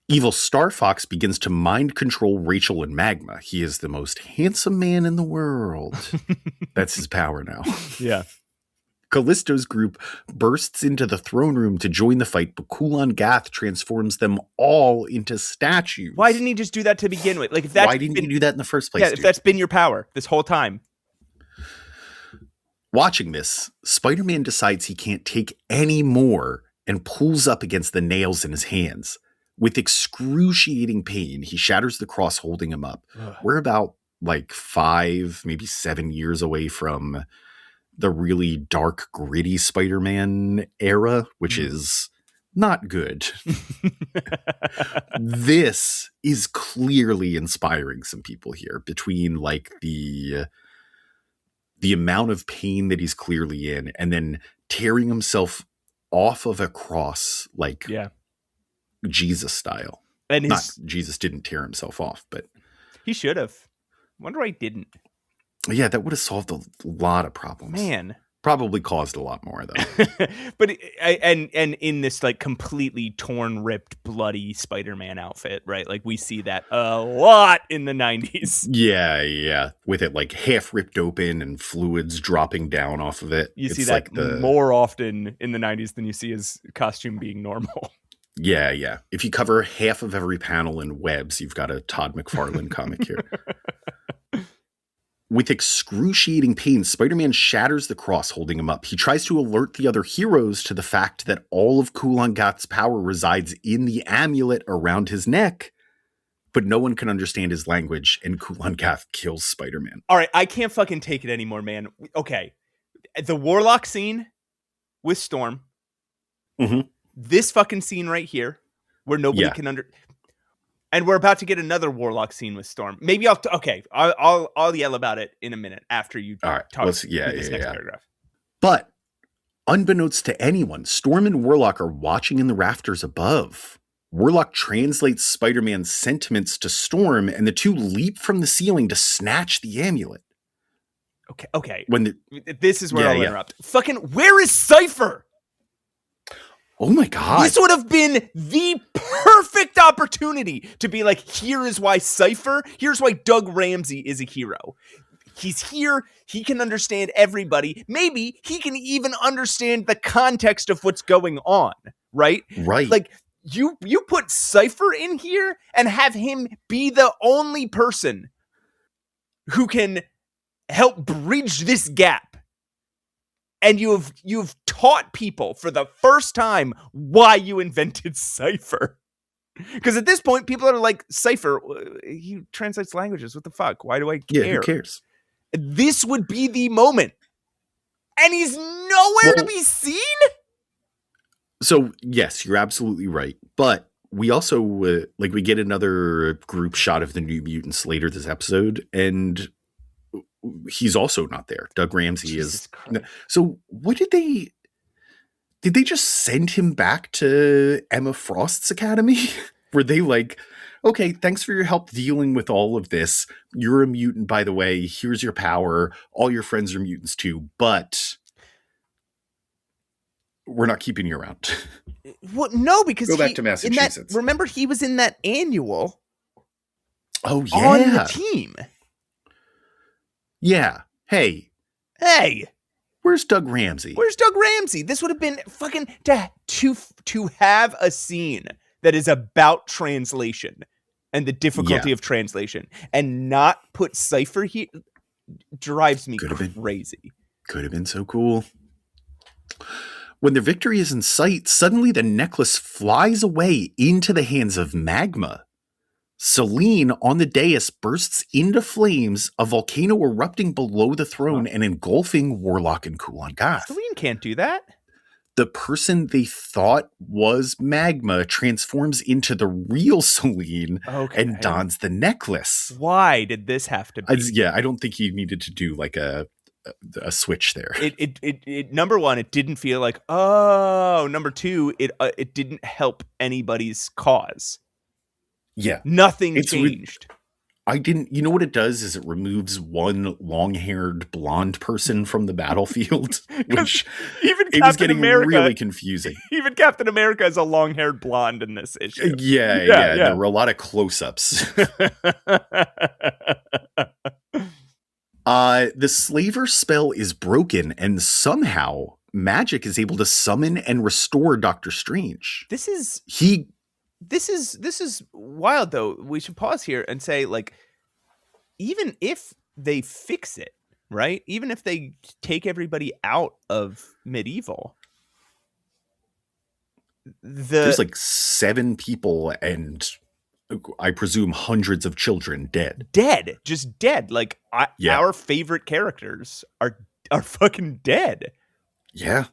Evil Star Fox begins to mind control Rachel and Magma. He is the most handsome man in the world. That's his power now. Yeah. Callisto's group bursts into the throne room to join the fight, but Kulan Gath transforms them all into statues. Why didn't he just do that to begin with? Like, if that's Why didn't you do that in the first place? Yeah, if that's been your power this whole time. Watching this, Spider-Man decides he can't take any more and pulls up against the nails in his hands. With excruciating pain, he shatters the cross holding him up. Ugh. We're about 5, maybe 7 years away from the really dark, gritty Spider-Man era, which is not good. This is clearly inspiring some people here between the amount of pain that he's clearly in and then tearing himself off of a cross Jesus style. And Not Jesus didn't tear himself off, but he should have. Wonder why he didn't. Yeah, that would have solved a lot of problems. Man. Probably caused a lot more though. But and in this completely torn, ripped, bloody Spider-Man outfit, right? Like we see that a lot in the 90s. Yeah. With it half ripped open and fluids dropping down off of it. You see that more often in the 90s than you see his costume being normal. Yeah. If you cover half of every panel in webs, you've got a Todd McFarlane comic here. With excruciating pain, Spider-Man shatters the cross holding him up. He tries to alert the other heroes to the fact that all of Kulan Gath's power resides in the amulet around his neck, but no one can understand his language, and Kulan Gath kills Spider-Man. All right, I can't fucking take it anymore, man. Okay, the Warlock scene with Storm. Mm-hmm. This fucking scene right here, where nobody can and we're about to get another Warlock scene with Storm. Maybe I'll yell about it in a minute after you talk this next paragraph. But unbeknownst to anyone, Storm and Warlock are watching in the rafters above. Warlock translates Spider-Man's sentiments to Storm, and the two leap from the ceiling to snatch the amulet. Okay. This is where I'll interrupt. Fucking, where is Cypher? Oh my God. This would have been the perfect opportunity to be like, here is why Cypher, here's why Doug Ramsey is a hero. He's here. He can understand everybody. Maybe he can even understand the context of what's going on, right? Right. Like, you put Cypher in here and have him be the only person who can help bridge this gap. And you've taught people for the first time why you invented Cypher. Because at this point, people are like, Cypher, he translates languages. What the fuck? Why do I care? Yeah, who cares? This would be the moment. And he's nowhere to be seen? So, yes, you're absolutely right. But we also, we get another group shot of the New Mutants later this episode, and he's also not there. Doug Ramsey Jesus is. Christ. So what did they just send him back to Emma Frost's academy? Were they like, okay, thanks for your help dealing with all of this. You're a mutant, by the way. Here's your power. All your friends are mutants too, but we're not keeping you around. Well, no, because Go back to Massachusetts. Remember, he was in that annual. Oh, yeah. On the team. Yeah. Hey. Where's Doug Ramsey? This would have been fucking to have a scene that is about translation and the difficulty of translation and not put Cypher here drives me crazy. Could have been so cool. When their victory is in sight, suddenly the necklace flies away into the hands of magma. Selene on the dais bursts into flames, a volcano erupting below the throne and engulfing Warlock and Kulan Gath. Selene can't do that. The person they thought was magma transforms into the real Selene and dons the necklace. Why did this have to be? I don't think he needed to do like a switch there. It number one, it didn't feel like, oh. Number two, it didn't help anybody's cause. Yeah. Nothing changed. You know what it does is it removes one long-haired blonde person from the battlefield, which even it was getting really confusing. Even Captain America is a long-haired blonde in this issue. Yeah. There were a lot of close-ups. The slaver spell is broken, and somehow magic is able to summon and restore Doctor Strange. This is wild, though. We should pause here and say, like, even if they fix it, right? Even if they take everybody out of medieval, there's like 7 people and I presume hundreds of children dead. Just dead. Like our favorite characters are fucking dead. Yeah.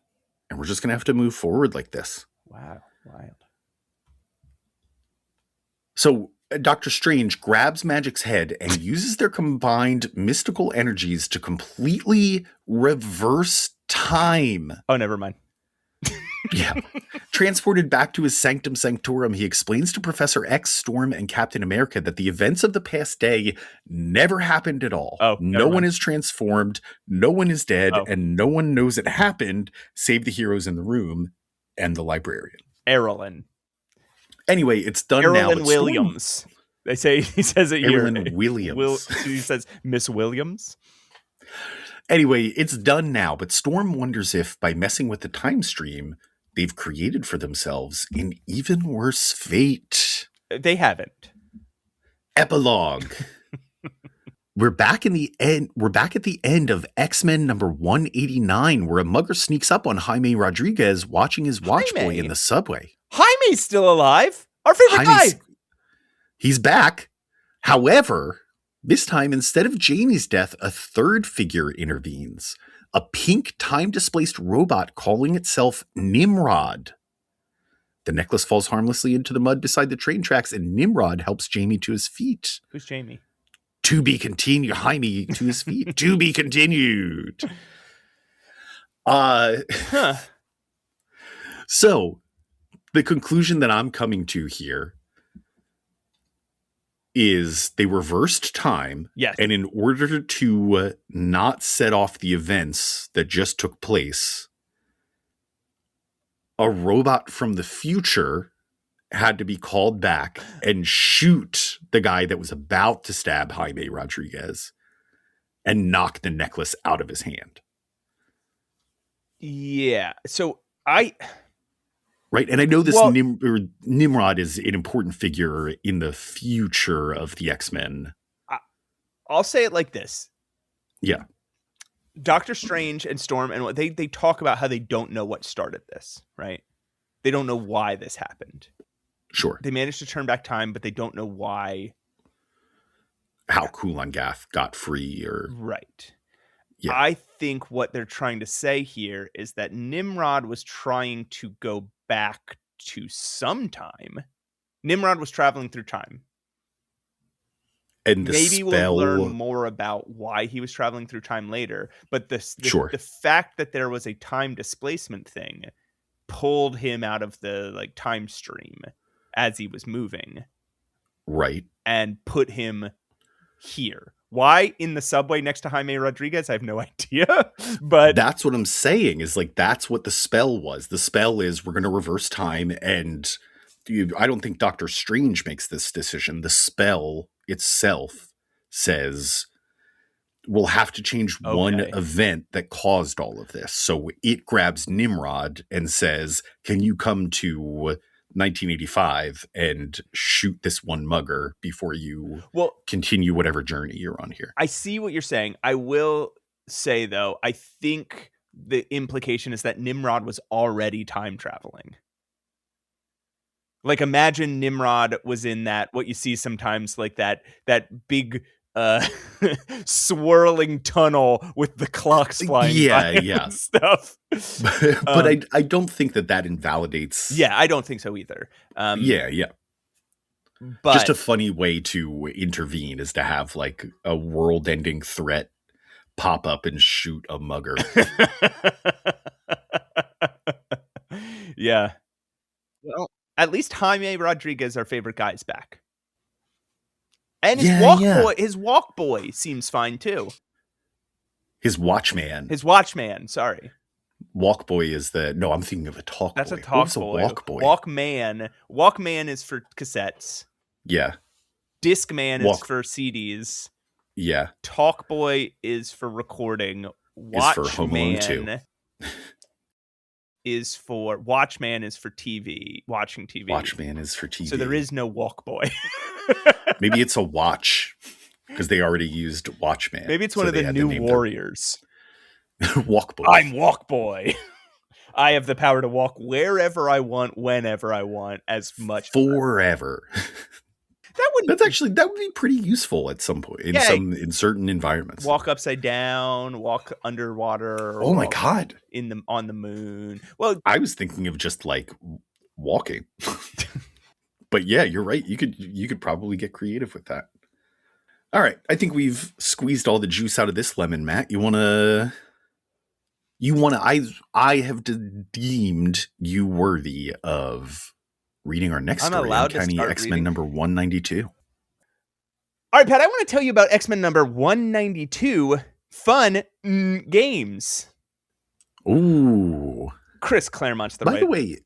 And we're just going to have to move forward like this. Wow. Wild. So Doctor Strange grabs Magic's head and uses their combined mystical energies to completely reverse time. Oh, never mind. Yeah. Transported back to his Sanctum Sanctorum, he explains to Professor X, Storm, and Captain America that the events of the past day never happened at all. Oh, no one is transformed, no one is dead, and no one knows it happened, save the heroes in the room and the librarian. Erlen. Anyway, it's done now. Erlen Williams. He says it here. Erlen Williams. He says Miss Williams. Anyway, it's done now, but Storm wonders if, by messing with the time stream, they've created for themselves an even worse fate. They haven't. Epilogue. We're back at the end of X-Men number 189, where a mugger sneaks up on Jaime Rodriguez watching his watch boy in the subway. Jaime's still alive. Our favorite guy. He's back. However, this time, instead of Jamie's death, a third figure intervenes. A pink time-displaced robot calling itself Nimrod. The necklace falls harmlessly into the mud beside the train tracks, and Nimrod helps Jamie to his feet. Who's Jamie? To be continued. Jaime to his feet. To be continued. So, the conclusion that I'm coming to here is they reversed time. Yes. And in order to not set off the events that just took place, a robot from the future had to be called back and shoot the guy that was about to stab Jaime Rodriguez and knock the necklace out of his hand. Yeah. So Right, and I know this Nimrod is an important figure in the future of the X-Men. I'll say it like this. Yeah. Doctor Strange and Storm, and they talk about how they don't know what started this, right? They don't know why this happened. Sure. They managed to turn back time, but they don't know why. How Kulan Gath got free or... Right. Yeah. I think what they're trying to say here is that Nimrod was trying to go back to some time. Nimrod was traveling through time. And maybe we'll learn more about why he was traveling through time later. But the fact that there was a time displacement thing pulled him out of the time stream as he was moving. Right. and put him here. Why in the subway next to Jaime Rodriguez? I have no idea. But that's what I'm saying is like, that's what the spell was. The spell is we're going to reverse time. And I don't think Doctor Strange makes this decision. The spell itself says we'll have to change one event that caused all of this. So it grabs Nimrod and says, can you come to 1985 and shoot this one mugger before you continue whatever journey you're on here? I see what you're saying. I will say, though, I think the implication is that Nimrod was already time traveling. Like, imagine Nimrod was in that, what you see sometimes, like that big swirling tunnel with the clocks flying by and stuff. But I don't think that invalidates. Yeah, I don't think so either. But just a funny way to intervene is to have like a world-ending threat pop up and shoot a mugger. Yeah. Well, at least Jaime Rodriguez, our favorite guy, is back. And his walk boy seems fine too. His watchman. Sorry. Walk boy is I'm thinking of a talk boy. That's a talk boy. Walk boy. Walkman is for cassettes. Yeah. Discman is for CDs. Yeah. Talk boy is for recording. Watchman is for Home Alone 2. Watchman is for TV, watching TV. Watchman is for TV. So there is no walk boy. Maybe it's a watch because they already used Watchman. Maybe it's one of the new warriors. Walk boy. I'm walk boy. I have the power to walk wherever I want, whenever I want, as much forever. That would be pretty useful at some point in certain environments. Walk upside down, walk underwater. Oh my god! On the moon. Well, I was thinking of just like walking. But yeah, you're right. You could probably get creative with that. All right, I think we've squeezed all the juice out of this lemon, Matt. You wanna? I have deemed you worthy of reading our next story, Uncanny X-Men number 192. All right, Pat, I want to tell you about X-Men number 192, Fun Games. Ooh. Chris Claremont's the writer. By the way,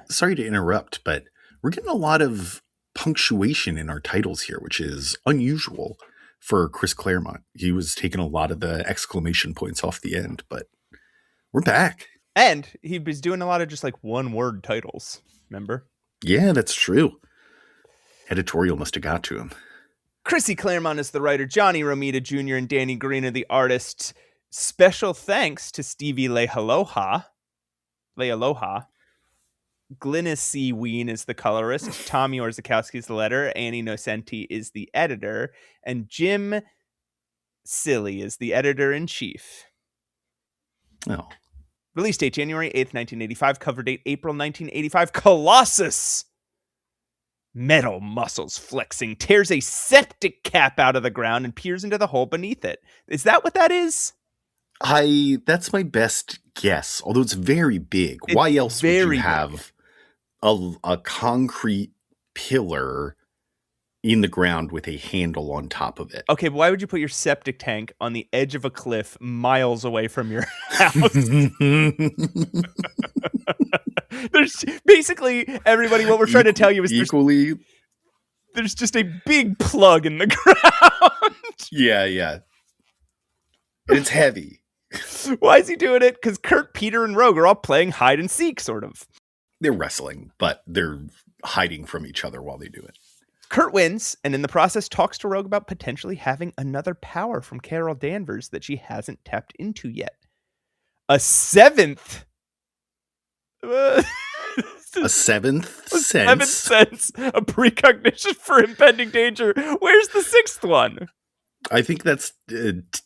sorry to interrupt, but we're getting a lot of punctuation in our titles here, which is unusual for Chris Claremont. He was taking a lot of the exclamation points off the end, but we're back. And he was doing a lot of just like one-word titles, remember? Yeah, that's true. Editorial must have got to him. Chrissy Claremont is the writer, Johnny Romita Jr. and Danny Green are the artists. Special thanks to Stevie Lealoha. Glynis C. Ween is the colorist. Tommy Orzakowski is the letter. Annie Nocenti is the editor. And Jim Silly is the editor-in-chief. Oh. Release date January 8th, 1985. Cover date April 1985. Colossus! Metal muscles flexing, tears a septic cap out of the ground and peers into the hole beneath it. Is that what that is? That's my best guess, although it's very big. Why else would you have a concrete pillar in the ground with a handle on top of it? Okay, but why would you put your septic tank on the edge of a cliff miles away from your house? There's basically everybody. What we're trying to tell you is there's just a big plug in the ground. Yeah. And it's heavy. Why is he doing it? Because Kurt, Peter, and Rogue are all playing hide and seek, sort of. They're wrestling, but they're hiding from each other while they do it. Kurt wins, and in the process talks to Rogue about potentially having another power from Carol Danvers that she hasn't tapped into yet. A seventh sense, a precognition for impending danger. Where's the sixth one? I think that's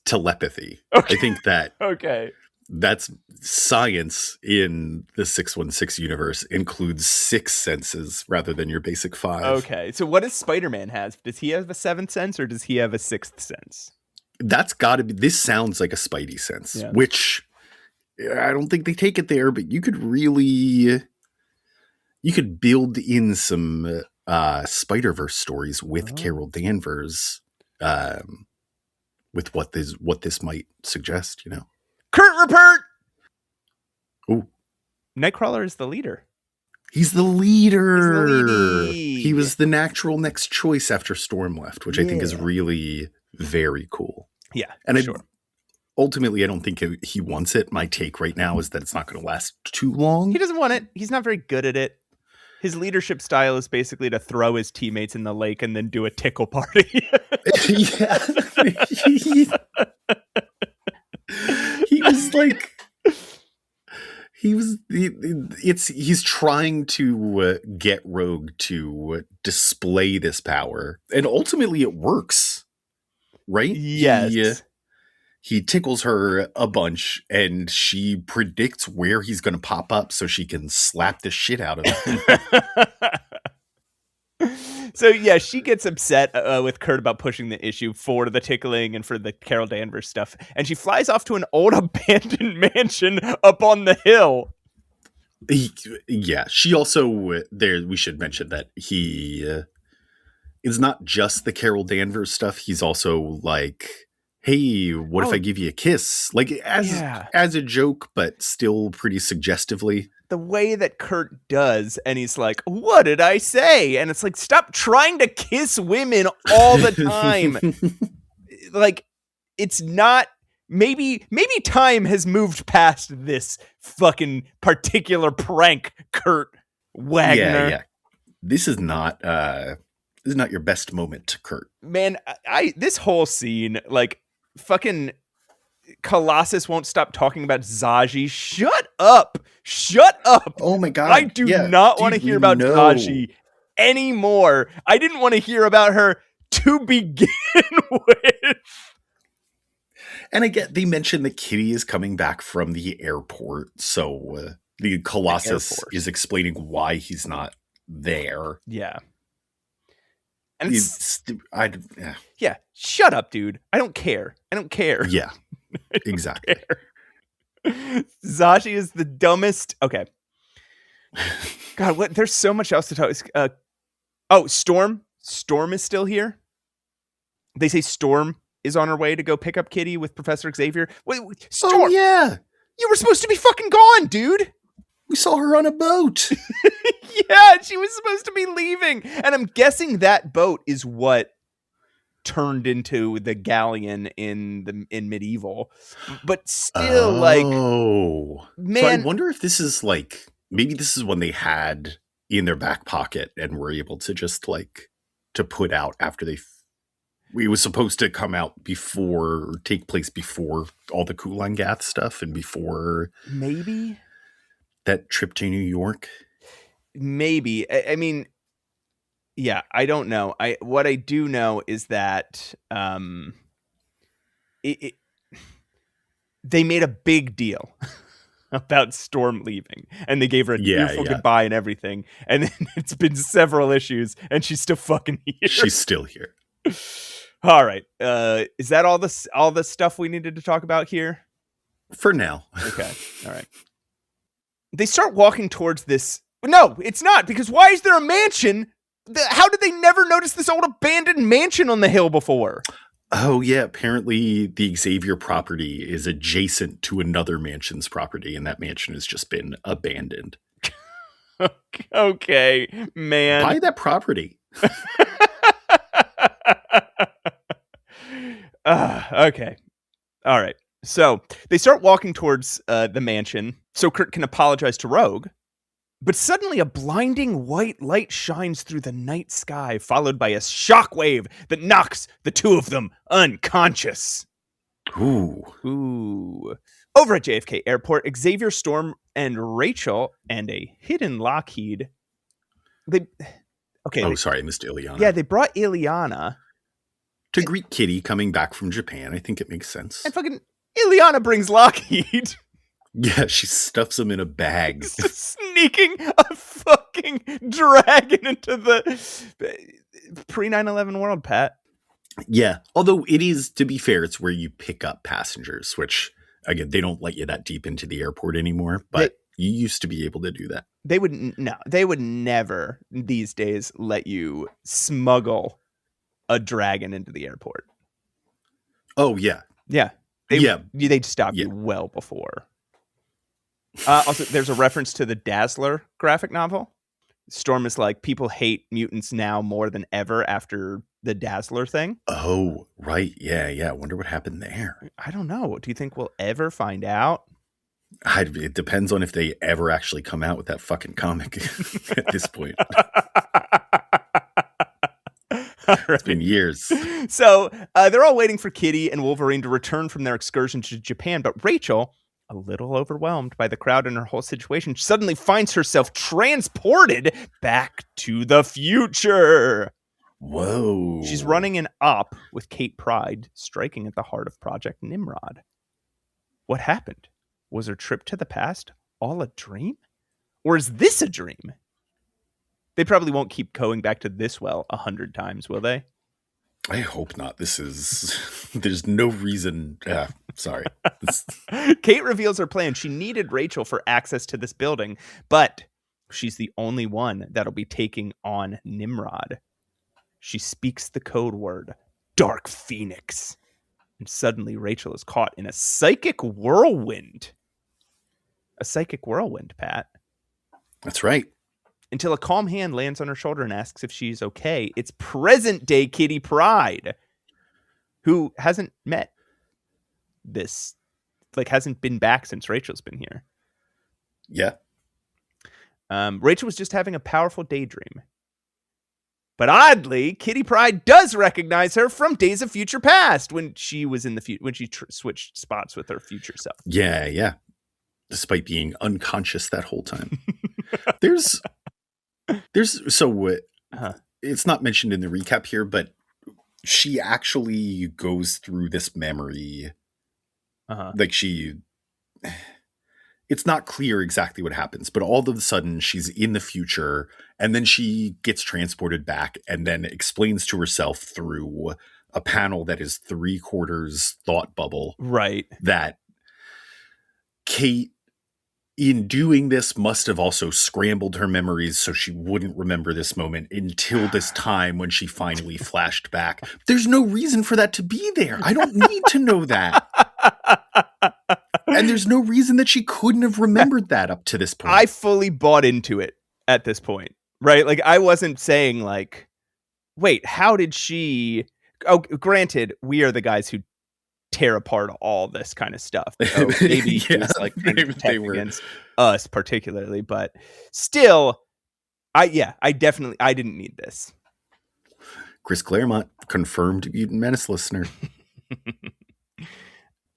telepathy. Okay. I think that okay. That's science in the 616 universe includes 6 senses rather than your basic 5. Okay, so what does Spider-Man have? Does he have a 7th sense or does he have a 6th sense? That's got to be. This sounds like a Spidey sense, which I don't think they take it there, but you could build in some Spider-Verse stories with Carol Danvers, with what this might suggest, you know. Kurt Rupert! Ooh. Nightcrawler is the leader. He's the leader. He's the lead. He was the natural next choice after Storm left, which I think is really very cool. Yeah, and sure. Ultimately, I don't think he wants it. My take right now is that it's not going to last too long. He doesn't want it. He's not very good at it. His leadership style is basically to throw his teammates in the lake and then do a tickle party. Yeah. He was like... He's trying to get Rogue to display this power, and ultimately it works, right? Yes. He tickles her a bunch, and she predicts where he's going to pop up so she can slap the shit out of him. So yeah, she gets upset with Kurt about pushing the issue for the tickling and for the Carol Danvers stuff, and she flies off to an old abandoned mansion up on the hill. Yeah, she also there. We should mention that he is not just the Carol Danvers stuff. He's also like, hey, what if I give you a kiss? Like as a joke, but still pretty suggestively. The way that Kurt does, and he's like, what did I say? And it's like, stop trying to kiss women all the time. Like, it's not, maybe time has moved past this fucking particular prank, Kurt Wagner. Yeah. This is not your best moment, Kurt. Man, this whole scene, like, fucking Colossus won't stop talking about Zaji. Shut up. Oh my God. I do not want to hear about Zaji anymore. I didn't want to hear about her to begin with. And I get, they mentioned that Kitty is coming back from the airport. So the Colossus is explaining why he's not there. Yeah. And yeah. Shut up, dude. I don't care. Yeah, exactly. Zaji is the dumbest. Okay. God, what? There's so much else to talk. Storm. Storm is still here. They say Storm is on her way to go pick up Kitty with Professor Xavier. Wait, Storm. Oh, yeah. You were supposed to be fucking gone, dude. We saw her on a boat. Yeah, she was supposed to be leaving. And I'm guessing that boat is what turned into the galleon in Medieval. But still, man. So I wonder if this is like, maybe this is when they had in their back pocket and were able to just like to put out after it was supposed to come out before, take place before all the Kulan Gath stuff and before maybe that trip to New York. Maybe. I mean, yeah, I don't know. What I do know is that they made a big deal about Storm leaving, and they gave her a beautiful goodbye and everything. And then it's been several issues, and she's still fucking here. She's still here. All right. Is that all the stuff we needed to talk about here? For now. Okay. All right. They start walking towards this. No, it's not, because why is there a mansion? How did they never notice this old abandoned mansion on the hill before? Oh, yeah. Apparently the Xavier property is adjacent to another mansion's property, and that mansion has just been abandoned. Okay, man. Buy that property. Okay. All right. So they start walking towards the mansion so Kurt can apologize to Rogue. But suddenly a blinding white light shines through the night sky, followed by a shockwave that knocks the two of them unconscious. Ooh. Over at JFK Airport, Xavier, Storm, and Rachel, and a hidden Lockheed. Sorry, I missed Ileana. Yeah, they brought Ileana to greet Kitty coming back from Japan. I think it makes sense. And fucking Ileana brings Lockheed. Yeah, she stuffs him in a bag. Sneaking a fucking dragon into the pre-9/11 world, Pat. Yeah, although it is, to be fair, it's where you pick up passengers, which, again, they don't let you that deep into the airport anymore, but you used to be able to do that. They would never these days let you smuggle a dragon into the airport. Oh, yeah. Yeah. They'd stop you well before. Also, there's a reference to the Dazzler graphic novel. Storm is like, people hate mutants now more than ever after the Dazzler thing. Oh, right. Yeah. I wonder what happened there. I don't know. Do you think we'll ever find out? It depends on if they ever actually come out with that fucking comic at this point. It's been years. So they're all waiting for Kitty and Wolverine to return from their excursion to Japan, but Rachel, a little overwhelmed by the crowd and her whole situation, suddenly finds herself transported back to the future. Whoa. She's running an op with Kate Pryde, striking at the heart of Project Nimrod. What happened? Was her trip to the past all a dream? Or is this a dream? They probably won't keep going back to this well 100 times, will they? I hope not. There's no reason. Sorry. Kate reveals her plan. She needed Rachel for access to this building, but she's the only one that'll be taking on Nimrod. She speaks the code word, Dark Phoenix. And suddenly Rachel is caught in a psychic whirlwind. A psychic whirlwind, Pat. That's right. Until a calm hand lands on her shoulder and asks if she's okay. It's present-day Kitty Pryde, who hasn't met this, hasn't been back since Rachel's been here. Yeah. Rachel was just having a powerful daydream. But oddly, Kitty Pryde does recognize her from Days of Future Past when she was in the future, when she switched spots with her future self. Yeah. Despite being unconscious that whole time. There's it's not mentioned in the recap here, but she actually goes through this memory. It's not clear exactly what happens, but all of a sudden she's in the future and then she gets transported back and then explains to herself through a panel that is 3/4 thought bubble. Right. That Kate, in doing this, must have also scrambled her memories so she wouldn't remember this moment until this time when she finally flashed back. There's no reason for that to be there. I don't need to know that. And there's no reason that she couldn't have remembered that up to this point. I fully bought into it at this point, right? Like, I wasn't saying like, wait, how did she... Oh, granted, we are the guys who tear apart all this kind of stuff. So maybe it's like they were against us particularly, but still, I didn't need this. Chris Claremont, confirmed Mutant Menace listener.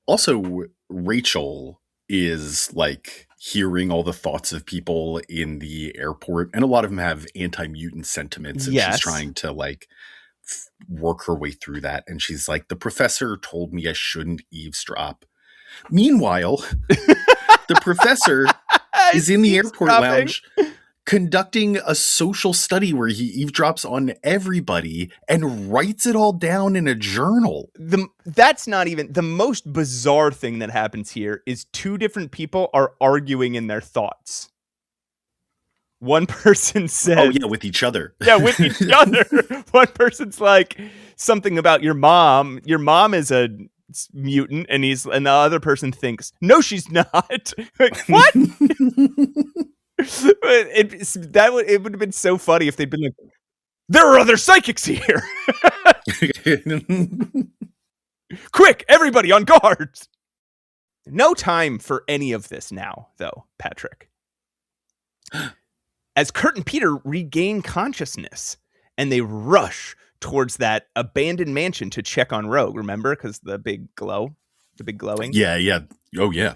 Also, Rachel is like hearing all the thoughts of people in the airport, and a lot of them have anti-mutant sentiments, and she's trying to like work her way through that. And she's like, the professor told me I shouldn't eavesdrop. Meanwhile, the professor is in the airport lounge conducting a social study where he eavesdrops on everybody and writes it all down in a journal. That's not even the most bizarre thing that happens here is two different people are arguing in their thoughts. One person says... Oh, yeah, with each other. Yeah, with each other. One person's like, something about your mom. Your mom is a mutant, and the other person thinks, no, she's not. Like, what? It would have been so funny if they'd been like, there are other psychics here. Quick, everybody on guard. No time for any of this now, though, Patrick. As Kurt and Peter regain consciousness and they rush towards that abandoned mansion to check on Rogue, remember? Because the big glowing. Yeah. Oh, yeah.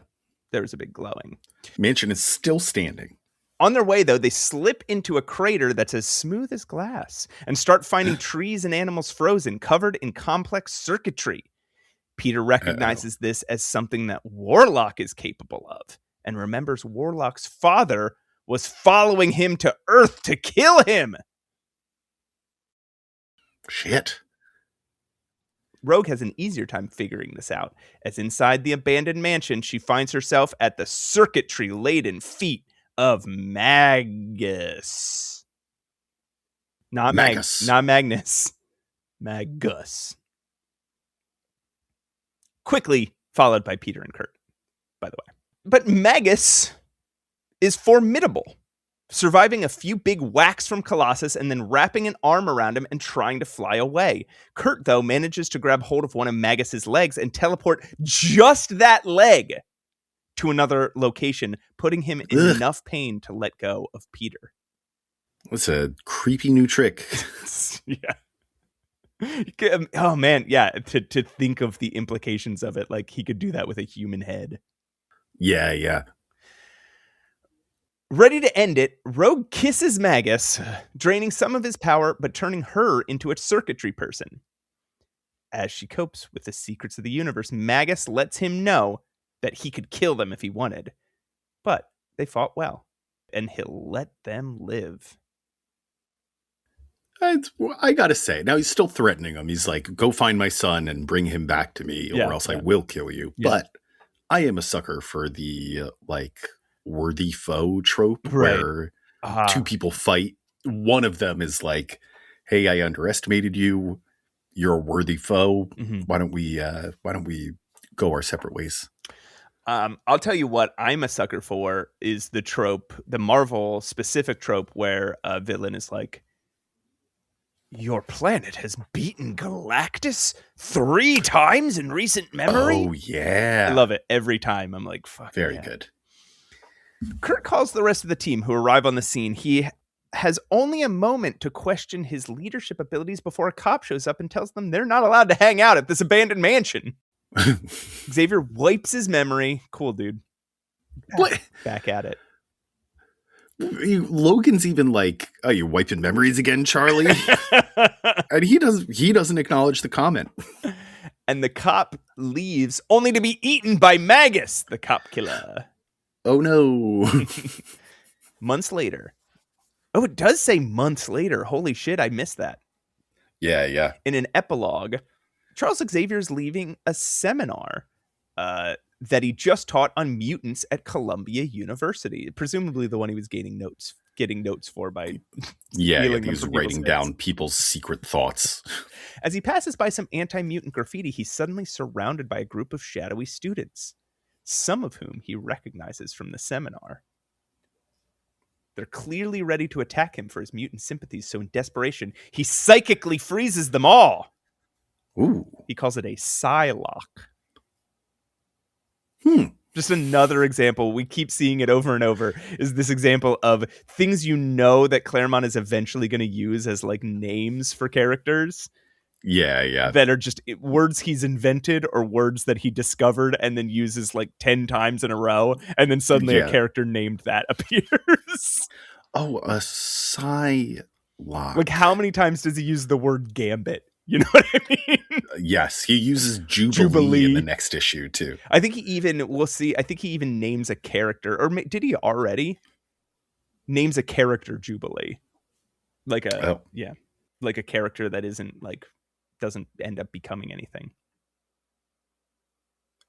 There was a big glowing. Mansion is still standing. On their way, though, they slip into a crater that's as smooth as glass and start finding trees and animals frozen, covered in complex circuitry. Peter recognizes this as something that Warlock is capable of and remembers Warlock's father was following him to Earth to kill him. Shit. Rogue has an easier time figuring this out, as inside the abandoned mansion, she finds herself at the circuitry-laden feet of Magus. Not Magus. Not Magnus. Magus. Quickly followed by Peter and Kurt, by the way. But Magus is formidable, surviving a few big whacks from Colossus and then wrapping an arm around him and trying to fly away. Kurt, though, manages to grab hold of one of Magus's legs and teleport just that leg to another location, putting him in enough pain to let go of Peter. That's a creepy new trick. Yeah. Oh, man. Yeah. To think of the implications of it, like he could do that with a human head. Yeah. Ready to end it, Rogue kisses Magus, draining some of his power, but turning her into a circuitry person. As she copes with the secrets of the universe, Magus lets him know that he could kill them if he wanted. But they fought well, and he'll let them live. I gotta say, now he's still threatening him. He's like, go find my son and bring him back to me, or else I will kill you. Yeah. But I am a sucker for the, worthy foe trope, right, where two people fight. One of them is like, hey, I underestimated you. You're a worthy foe. Mm-hmm. Why don't we go our separate ways? I'll tell you what I'm a sucker for is the trope, the Marvel specific trope where a villain is like, your planet has beaten Galactus 3 times in recent memory. Oh, yeah. I love it every time. I'm like, fuck. Very good. Kurt calls the rest of the team who arrive on the scene. He has only a moment to question his leadership abilities before a cop shows up and tells them they're not allowed to hang out at this abandoned mansion. Xavier wipes his memory. Cool, dude. Back at it. Logan's even like, "Oh, you're wiping memories again, Charlie?" And he doesn't acknowledge the comment. And the cop leaves, only to be eaten by Magus, the cop killer. Oh no! Months later. Oh, it does say months later. Holy shit, I missed that. Yeah. In an epilogue, Charles Xavier's leaving a seminar that he just taught on mutants at Columbia University, presumably the one he was getting notes for by he was writing down people's secret thoughts. As he passes by some anti-mutant graffiti, he's suddenly surrounded by a group of shadowy students, some of whom he recognizes from the seminar. They're clearly ready to attack him for his mutant sympathies, so in desperation, he psychically freezes them all. Ooh. He calls it a Psi-lock. Just another example. We keep seeing it over and over. Is this example of things that Claremont is eventually going to use as like names for characters? Yeah. That are just words he's invented or words that he discovered and then uses like 10 times in a row. And then suddenly a character named that appears. Oh, a Psi-lock. Like how many times does he use the word gambit? You know what I mean? Yes, he uses Jubilee in the next issue too. I think he even names a character, or did he already? Names a character Jubilee, like a character that isn't like doesn't end up becoming anything.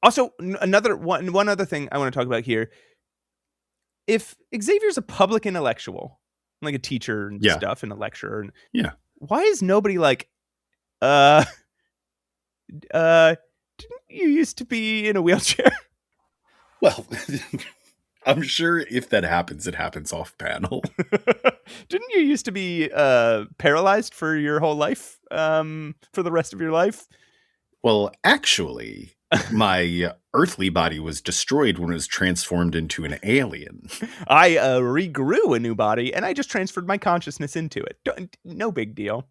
Also, one other thing I want to talk about here. If Xavier's a public intellectual, like a teacher and stuff, and a lecturer, why is nobody like? Didn't you used to be in a wheelchair? Well, I'm sure if that happens, it happens off panel. Didn't you used to be paralyzed for your whole life? For the rest of your life? Well, actually, my earthly body was destroyed when it was transformed into an alien. I regrew a new body, and I just transferred my consciousness into it. No big deal.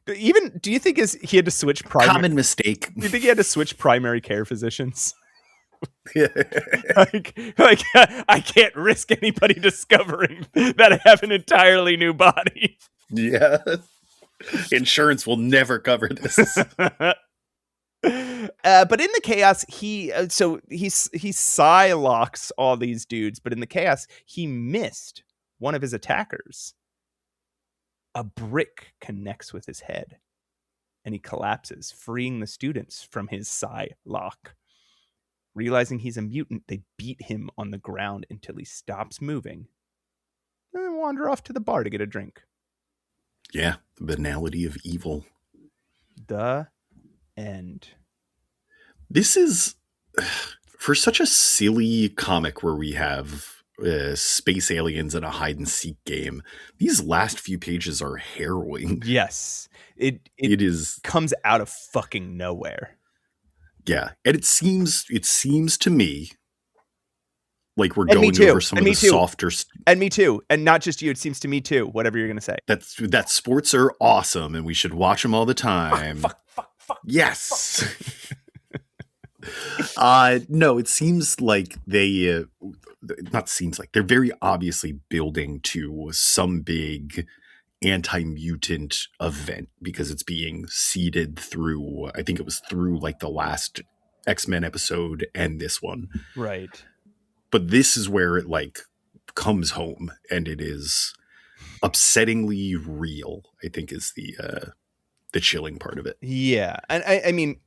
Do you think he had to switch common mistake? Do you think he had to switch primary care physicians? Yeah. like I can't risk anybody discovering that I have an entirely new body. Yeah. Insurance will never cover this. But in the chaos, he Psi-locks all these dudes, but in the chaos, he missed one of his attackers. A brick connects with his head, and he collapses, freeing the students from his Psi-lock. Realizing he's a mutant, they beat him on the ground until he stops moving. And then wander off to the bar to get a drink. Yeah, the banality of evil. The end. This is, for such a silly comic where we have space aliens in a hide-and-seek game, these last few pages are harrowing. Yes. It is comes out of fucking nowhere. Yeah, and it seems to me like we're going over some of the softer... And me too. And not just you, it seems to me too, whatever you're going to say. That sports are awesome and we should watch them all the time. Fuck. Yes. No, it seems like they're very obviously building to some big anti-mutant event because it's being seeded through, I think it was through like the last X-Men episode and this one. Right. But this is where it like comes home and it is upsettingly real, I think is the chilling part of it. Yeah. And I mean,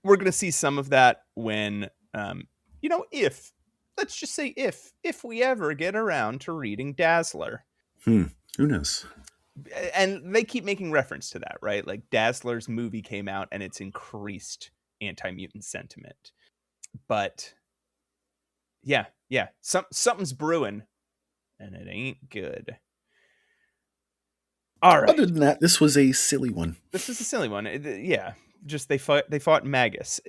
we're going to see some of that when, let's just say if we ever get around to reading Dazzler. Who knows? And they keep making reference to that, right? Like Dazzler's movie came out and it's increased anti-mutant sentiment. But yeah. Something's brewing and it ain't good. All right. Other than that, this was a silly one. This is a silly one. Yeah. Just they fought Magus.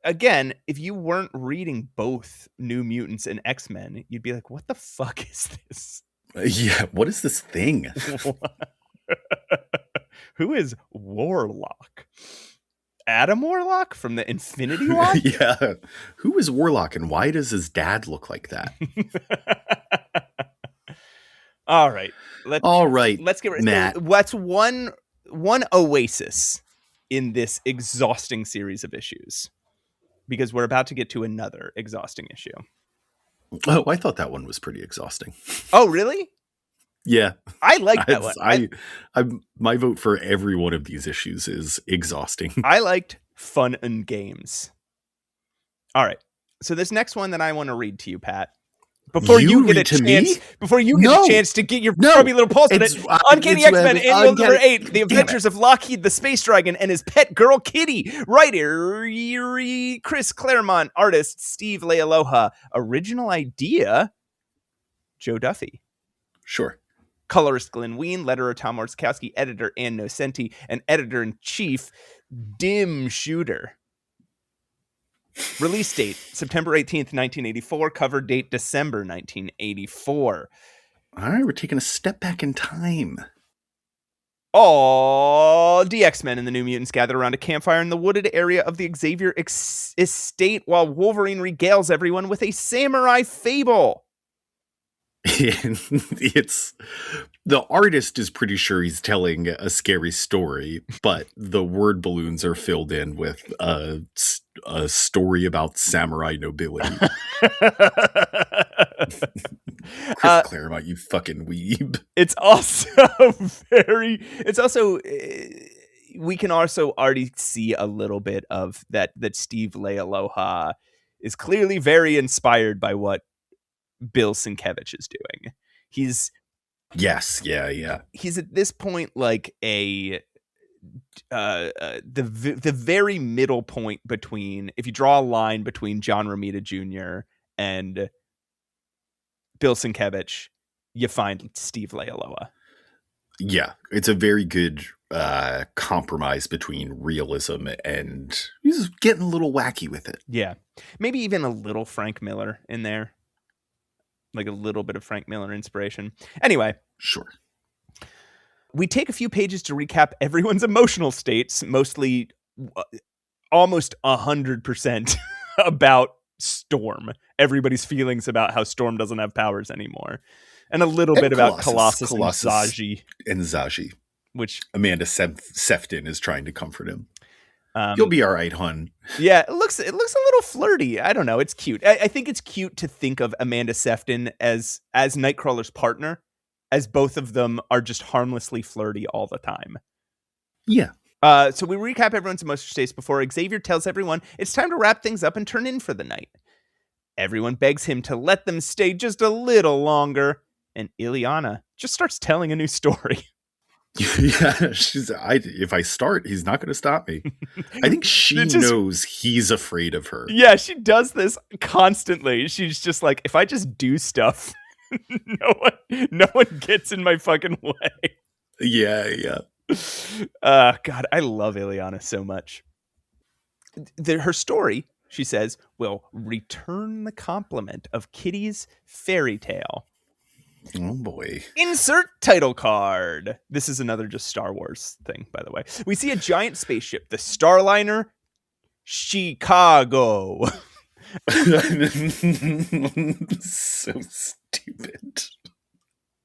Again, if you weren't reading both New Mutants and X-Men, you'd be like, what the fuck is this? Yeah, what is this thing? Who is Warlock? Adam Warlock from the Infinity War? Yeah. Who is Warlock and why does his dad look like that? All right. Let's get ready. Matt. So what's one oasis in this exhausting series of issues? Because we're about to get to another exhausting issue. Oh, I thought that one was pretty exhausting. Oh, really? Yeah. I like that one. My vote for every one of these issues is exhausting. I liked Fun and Games. All right. So this next one that I want to read to you, Pat, before you get a chance to get your grubby little pulse on it, Uncanny X-Men Annual number 8, The Adventures of Lockheed the Space Dragon and his pet girl Kitty. Writer Chris Claremont, artist Steve Leialoha, original idea Joe Duffy. Sure. Colorist Glenn Wein, letterer Tom Orskowski, editor Ann Nocenti, and editor-in-chief Dim Shooter. Release date, September 18th, 1984. Cover date, December 1984. All right, we're taking a step back in time. All the X-Men and the New Mutants gather around a campfire in the wooded area of the Xavier estate while Wolverine regales everyone with a samurai fable. It's the artist is pretty sure he's telling a scary story, but the word balloons are filled in with a story about samurai nobility. Chris Claremont, you fucking weeb. It's also we can also already see a little bit of that Steve Leialoha is clearly very inspired by what Bill Sienkiewicz is doing. He's at this point like the very middle point between, if you draw a line between John Romita Jr. and Bill Sienkiewicz, you find Steve Leialoha. Yeah, it's a very good compromise between realism and he's getting a little wacky with it. Yeah, maybe even a little Frank Miller in there. Like a little bit of Frank Miller inspiration. Anyway. Sure. We take a few pages to recap everyone's emotional states, mostly almost 100% about Storm. Everybody's feelings about how Storm doesn't have powers anymore. And a little bit about Colossus and Zaji. Which Amanda Sefton is trying to comfort him. You'll be all right, hun. Yeah, it looks a little flirty. I don't know. It's cute. I think it's cute to think of Amanda Sefton as Nightcrawler's partner, as both of them are just harmlessly flirty all the time. Yeah. So we recap everyone's emotional states before Xavier tells everyone it's time to wrap things up and turn in for the night. Everyone begs him to let them stay just a little longer, and Ileana just starts telling a new story. Yeah, if I start, he's not going to stop me. I think she knows he's afraid of her. Yeah, she does this constantly. She's just like, if I just do stuff, no one gets in my fucking way. Yeah. God, I love Ileana so much. Her story, she says, will return the compliment of Kitty's fairy tale. Oh boy. Insert title card. This is another just Star Wars thing, by the way. We see a giant spaceship, the Starliner Chicago. So stupid.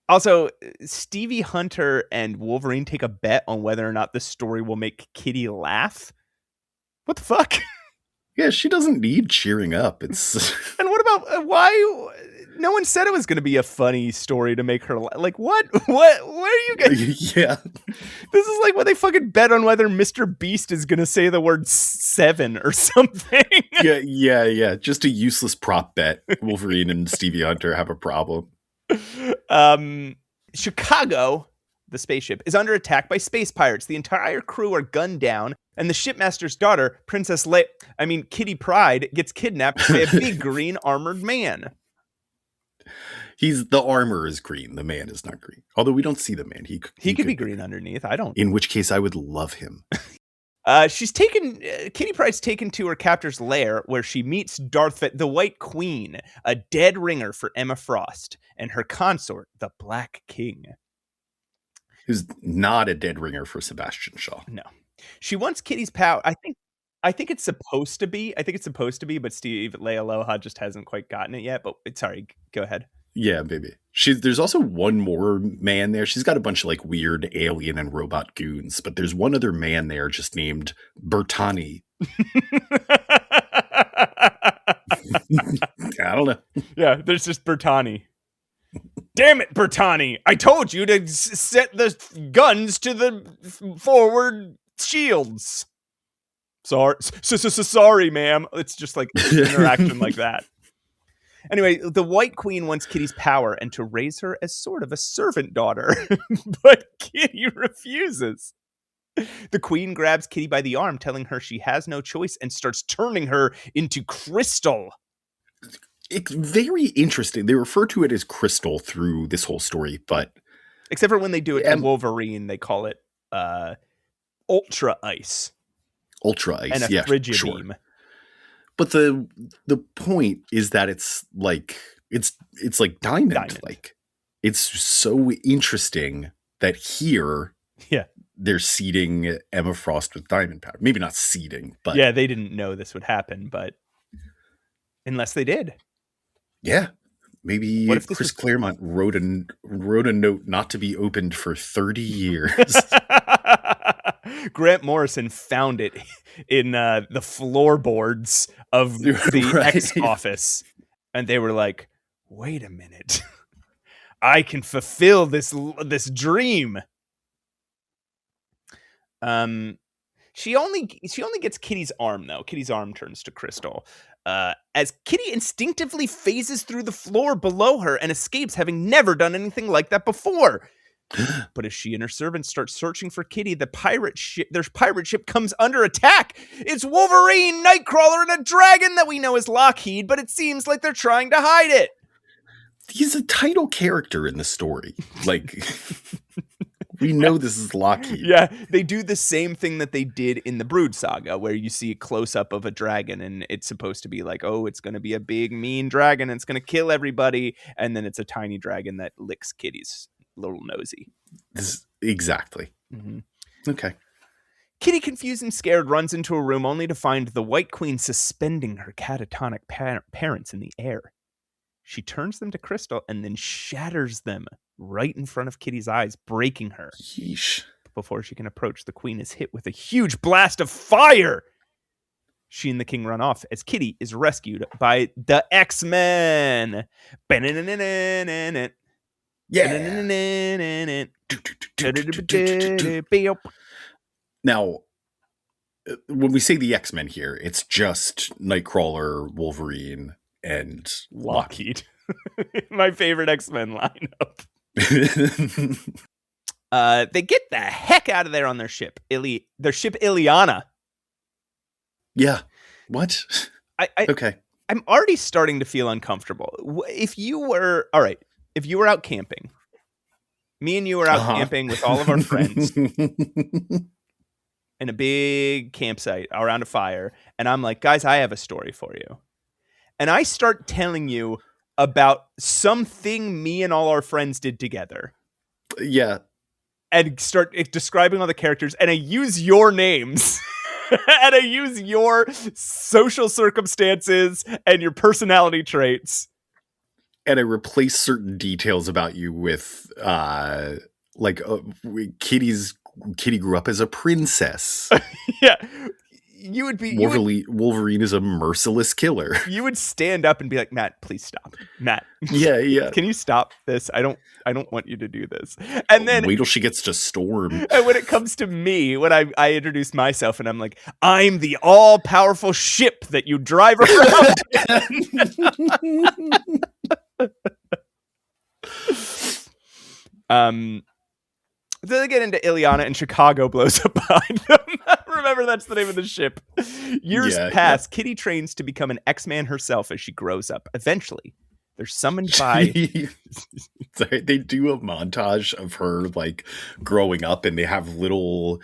Also, Stevie Hunter and Wolverine take a bet on whether or not the story will make Kitty laugh. What the fuck? Yeah, she doesn't need cheering up. It's And what about why? No one said it was going to be a funny story to make her like, what? Where are you guys? Yeah. This is like when they fucking bet on whether Mr. Beast is going to say the word 7 or something. Yeah. Just a useless prop bet. Wolverine and Stevie Hunter have a problem. Chicago, the spaceship, is under attack by space pirates. The entire crew are gunned down, and the shipmaster's daughter, Kitty Pryde, gets kidnapped by a big green armored man. The armor is green. The man is not green. Although we don't see the man. He could be green underneath. I don't. In which case I would love him. Kitty Pryde's taken to her captor's lair where she meets the White Queen, a dead ringer for Emma Frost, and her consort, the Black King. Who's not a dead ringer for Sebastian Shaw. No. She wants Kitty's power. I think it's supposed to be. But Steve Lealoha just hasn't quite gotten it yet. But sorry, go ahead. Yeah, maybe. There's also one more man there. She's got a bunch of like weird alien and robot goons, but there's one other man there just named Bertani. I don't know. Yeah, there's just Bertani. Damn it, Bertani! I told you to set the guns to the forward shields. Sorry, ma'am. It's just like interaction like that. Anyway, the White Queen wants Kitty's power and to raise her as sort of a servant daughter, but Kitty refuses. The Queen grabs Kitty by the arm, telling her she has no choice, and starts turning her into crystal. It's very interesting. They refer to it as crystal through this whole story, but except for when they do it to Wolverine, they call it ultra ice. Ultra ice, and a frigid beam. But the point is that it's like diamond. Like it's so interesting that here, they're seeding Emma Frost with diamond power. Maybe not seeding, but they didn't know this would happen. But unless they did, maybe Chris Claremont wrote a note not to be opened for 30 years. Grant Morrison found it in the floorboards of the X office, and they were like, "Wait a minute, I can fulfill this dream." She only gets Kitty's arm though. Kitty's arm turns to crystal as Kitty instinctively phases through the floor below her and escapes, having never done anything like that before. But as she and her servants start searching for Kitty, their pirate ship comes under attack. It's Wolverine, Nightcrawler, and a dragon that we know as Lockheed, but it seems like they're trying to hide it. He's a title character in the story. Like, we know this is Lockheed. Yeah, they do the same thing that they did in the Brood Saga, where you see a close-up of a dragon, and it's supposed to be like, oh, it's going to be a big, mean dragon, and it's going to kill everybody, and then it's a tiny dragon that licks Kitty's little nosy. Exactly. Mm-hmm. Okay. Kitty, confused and scared, runs into a room only to find the White Queen suspending her catatonic parents in the air. She turns them to crystal and then shatters them right in front of Kitty's eyes, breaking her. Yeesh. Before she can approach, the Queen is hit with a huge blast of fire. She and the King run off as Kitty is rescued by the X-Men. Yeah. Now, when we say the X-Men here, it's just Nightcrawler, Wolverine, and Lockheed. My favorite X-Men lineup. They get the heck out of there on their ship. Their ship Ileana. Yeah. What? Okay. I'm already starting to feel uncomfortable. If you were out camping, me and you were out camping with all of our friends in a big campsite around a fire, and I'm like, guys, I have a story for you. And I start telling you about something me and all our friends did together. Yeah. And start describing all the characters, and I use your names. And I use your social circumstances and your personality traits. And I replace certain details about you with, Kitty grew up as a princess. Yeah. You would be Wolverine is a merciless killer. You would stand up and be like, Matt, please stop. Matt. Yeah. Can you stop this? I don't want you to do this. And then wait till she gets to Storm. And when it comes to me, when I introduce myself and I'm like, I'm the all-powerful ship that you drive around. Then they get into Ileana and Chicago blows up behind them. Remember, that's the name of the ship. Years pass. Yeah. Kitty trains to become an X-Man herself as she grows up. Eventually, they're summoned by... Sorry, they do a montage of her, like, growing up, and they have little...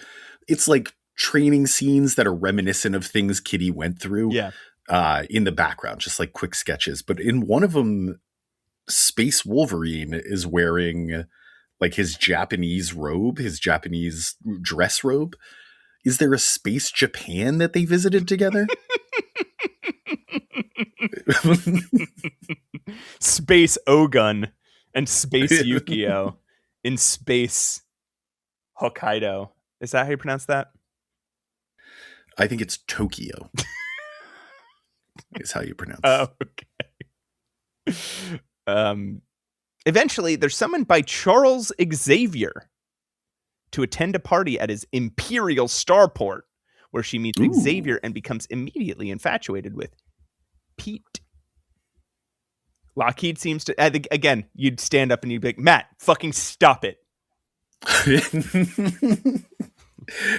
It's like training scenes that are reminiscent of things Kitty went through in the background, just like quick sketches. But in one of them, Space Wolverine is wearing... like his Japanese robe, his Japanese dress robe. Is there a Space Japan that they visited together? Space Ogun and Space Yukio in Space Hokkaido. Is that how you pronounce that? I think it's Tokyo. Is how you pronounce it. Okay. Eventually, they're summoned by Charles Xavier to attend a party at his Imperial Starport, where she meets Xavier and becomes immediately infatuated with Pete. Lockheed seems to... again, you'd stand up and you'd be like, Matt, fucking stop it.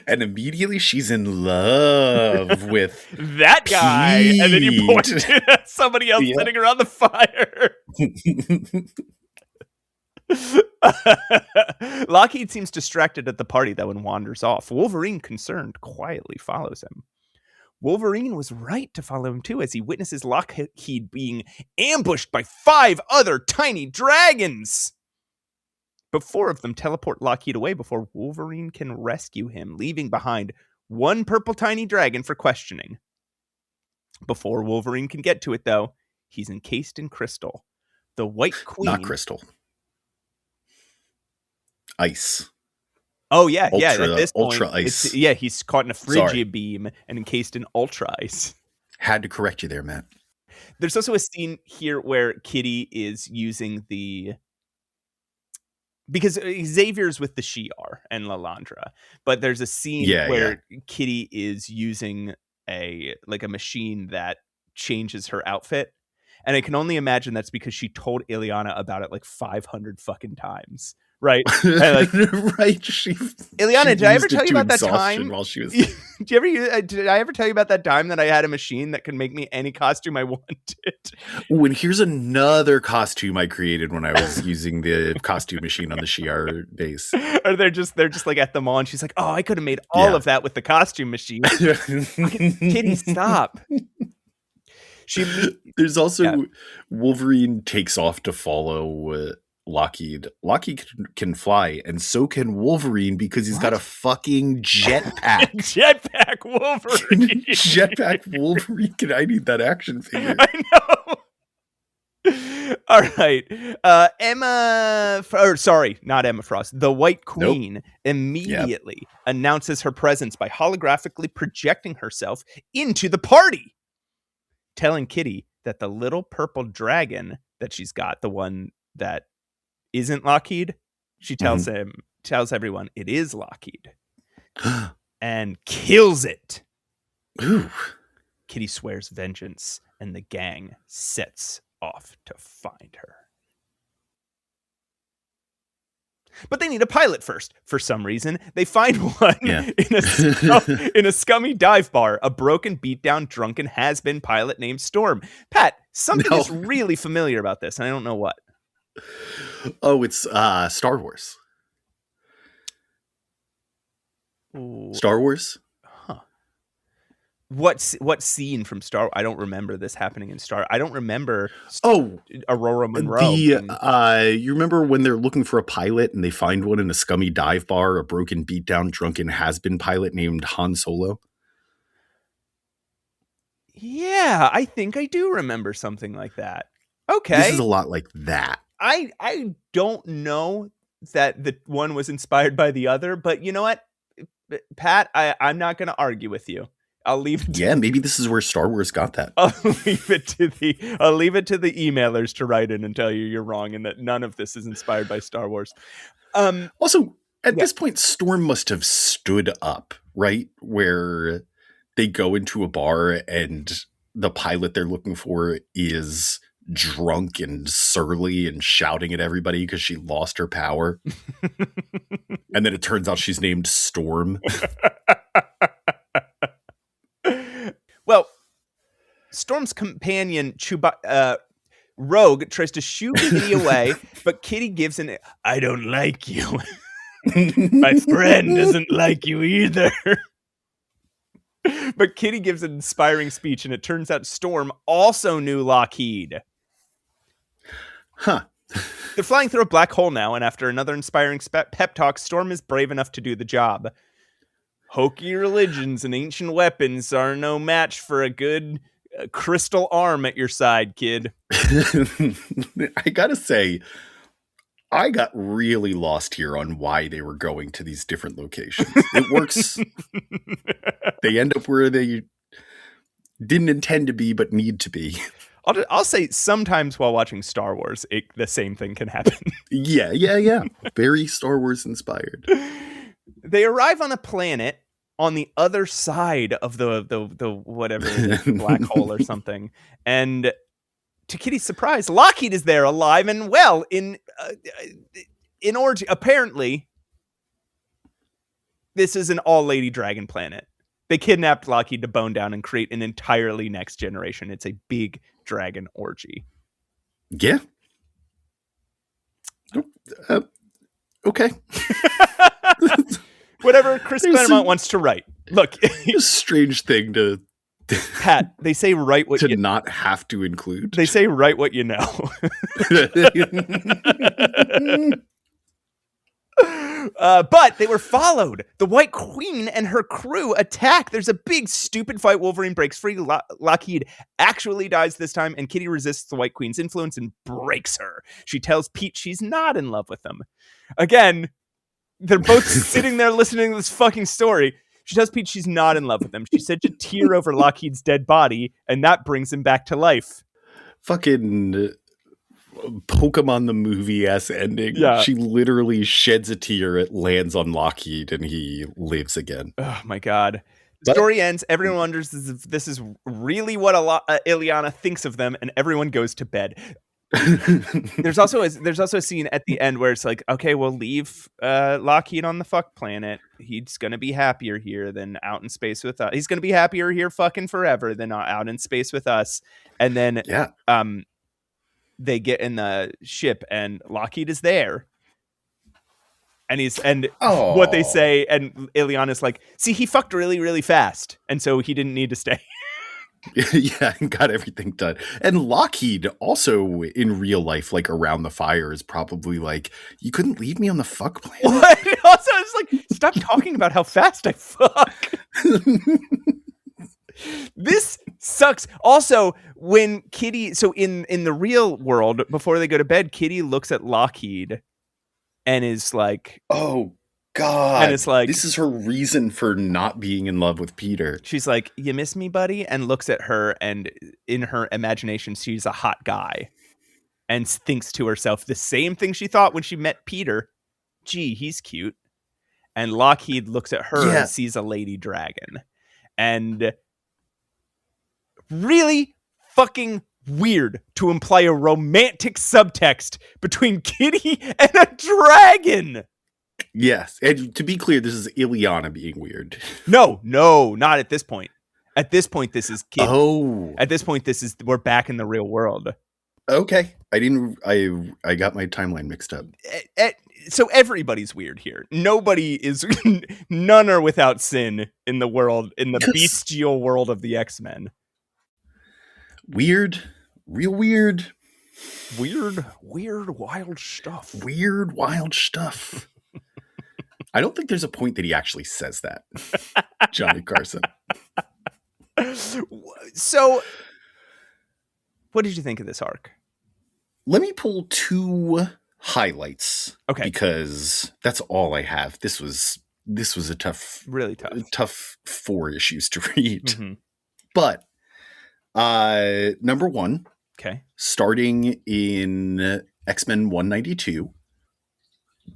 And immediately she's in love with that guy. Pete. And then you point to somebody else sitting around the fire. Lockheed seems distracted at the party, though, and wanders off. Wolverine, concerned, quietly follows him. Wolverine was right to follow him, too, as he witnesses Lockheed being ambushed by 5 other tiny dragons. But 4 of them teleport Lockheed away before Wolverine can rescue him, leaving behind 1 purple tiny dragon for questioning. Before Wolverine can get to it, though, he's encased in crystal. The White Queen... Not crystal. Ice. Oh, yeah, At this point, ultra ice. He's caught in a Phrygia beam and encased in ultra ice. Had to correct you there, Matt. There's also a scene here where Kitty is using because Xavier's with the Shi'ar and Lalandra, but there's a scene where Kitty is using a machine that changes her outfit. And I can only imagine that's because she told Ileana about it like 500 fucking times. Right. Right. Ileana, did I ever tell you about that time? While she was... Did I ever tell you about that time that I had a machine that could make me any costume I wanted? And here's another costume I created when I was using the costume machine on the Shi'ar base. Or they're just like at the mall, and she's like, "Oh, I could have made all of that with the costume machine." Kitty, stop. There's also Wolverine takes off to follow Lockheed. Lockheed can fly, and so can Wolverine because he's got a fucking jetpack. Jetpack Wolverine. Jetpack Wolverine. I need that action figure. I know. All right. Not Emma Frost. The White Queen immediately announces her presence by holographically projecting herself into the party, telling Kitty that the little purple dragon that she's got, the one that isn't Lockheed, she tells everyone it is Lockheed and kills it. Ooh. Kitty swears vengeance and the gang sets off to find her. But they need a pilot first. For some reason, they find one in a scummy dive bar, a broken, beat-down, drunken, has-been pilot named Storm. Pat, something is really familiar about this, and I don't know what. Oh, it's Star Wars. Ooh. Star Wars? Huh. What scene from Star? I don't remember this happening in Star. I don't remember. Aurora Monroe. You remember when they're looking for a pilot and they find one in a scummy dive bar, a broken, beat-down, drunken, has-been pilot named Han Solo? Yeah, I think I do remember something like that. Okay, this is a lot like that. I don't know that the one was inspired by the other, but you know what, Pat, I'm not going to argue with you. I'll leave it maybe this is where Star Wars got that. I'll leave it to the emailers to write in and tell you you're wrong and that none of this is inspired by Star Wars. Also, at this point, Storm must have stood up, right? Where they go into a bar and the pilot they're looking for is drunk and surly and shouting at everybody because she lost her power. And then it turns out she's named Storm. Well, Storm's companion, Rogue, tries to shoo Kitty away, but Kitty gives an "I don't like you. My friend doesn't like you either." But Kitty gives an inspiring speech, and it turns out Storm also knew Lockheed. Huh. They're flying through a black hole now, and after another inspiring pep talk, Storm is brave enough to do the job. Hokey religions and ancient weapons are no match for a good crystal arm at your side, kid. I gotta say, I got really lost here on why they were going to these different locations. It works. They end up where they didn't intend to be, but need to be. I'll say sometimes while watching Star Wars, the same thing can happen. Yeah. Very Star Wars inspired. They arrive on a planet on the other side of the whatever black hole or something, and to Kitty's surprise, Lockheed is there, alive and well, in orgy. Apparently, this is an all-lady dragon planet. They kidnapped Lockheed to bone down and create an entirely next generation. It's a big dragon orgy. Yeah. Okay. Whatever Chris Claremont wants to write. Look, a strange thing to Pat. They say write what you not have to include. They say write what you know. But they were followed. The White Queen and her crew attack. There's a big, stupid fight. Wolverine breaks free. Lockheed actually dies this time, and Kitty resists the White Queen's influence and breaks her. She tells Pete she's not in love with him. Again, they're both sitting there listening to this fucking story. She tells Pete she's not in love with him. She said to tear over Lockheed's dead body, and that brings him back to life. Fucking Pokemon the movie-ass ending. Yeah. She literally sheds a tear, it lands on Lockheed, and he lives again. Oh my god. The story ends. Everyone wonders if this is really what Ileana thinks of them, and everyone goes to bed. There's also a scene at the end where it's like, okay, we'll leave Lockheed on the fuck planet. He's gonna be happier here than out in space with us. He's gonna be happier here fucking forever than out in space with us. And then they get in the ship and Lockheed is there. And what they say, and Ileana's like, see, he fucked really, really fast, and so he didn't need to stay. Yeah, and got everything done. And Lockheed also in real life, like around the fire, is probably like, you couldn't leave me on the fuck planet. What? Also, it's like, stop talking about how fast I fuck. This sucks. Also, when Kitty, so in the real world, before they go to bed, Kitty looks at Lockheed and is like, oh God. And it's like, this is her reason for not being in love with Peter. She's like, you miss me, buddy? And looks at her, and in her imagination, she's a hot guy and thinks to herself the same thing she thought when she met Peter. Gee, he's cute. And Lockheed looks at her and sees a lady dragon. And really fucking weird to imply a romantic subtext between Kitty and a dragon. Yes, and to be clear, this is Ileana being weird. No, not at this point. At this point, this is Kitty. Oh. At this point, we're back in the real world. Okay. I got my timeline mixed up. So everybody's weird here. None are without sin in the world, in the bestial world of the X-Men. Weird. Real weird. Weird, wild stuff. Weird, wild stuff. I don't think there's a point that he actually says that, Johnny Carson. So, what did you think of this arc? Let me pull 2 highlights. Okay. Because that's all I have. This was a really tough 4 issues to read. Mm-hmm. But number 1, okay, starting in X-Men 192,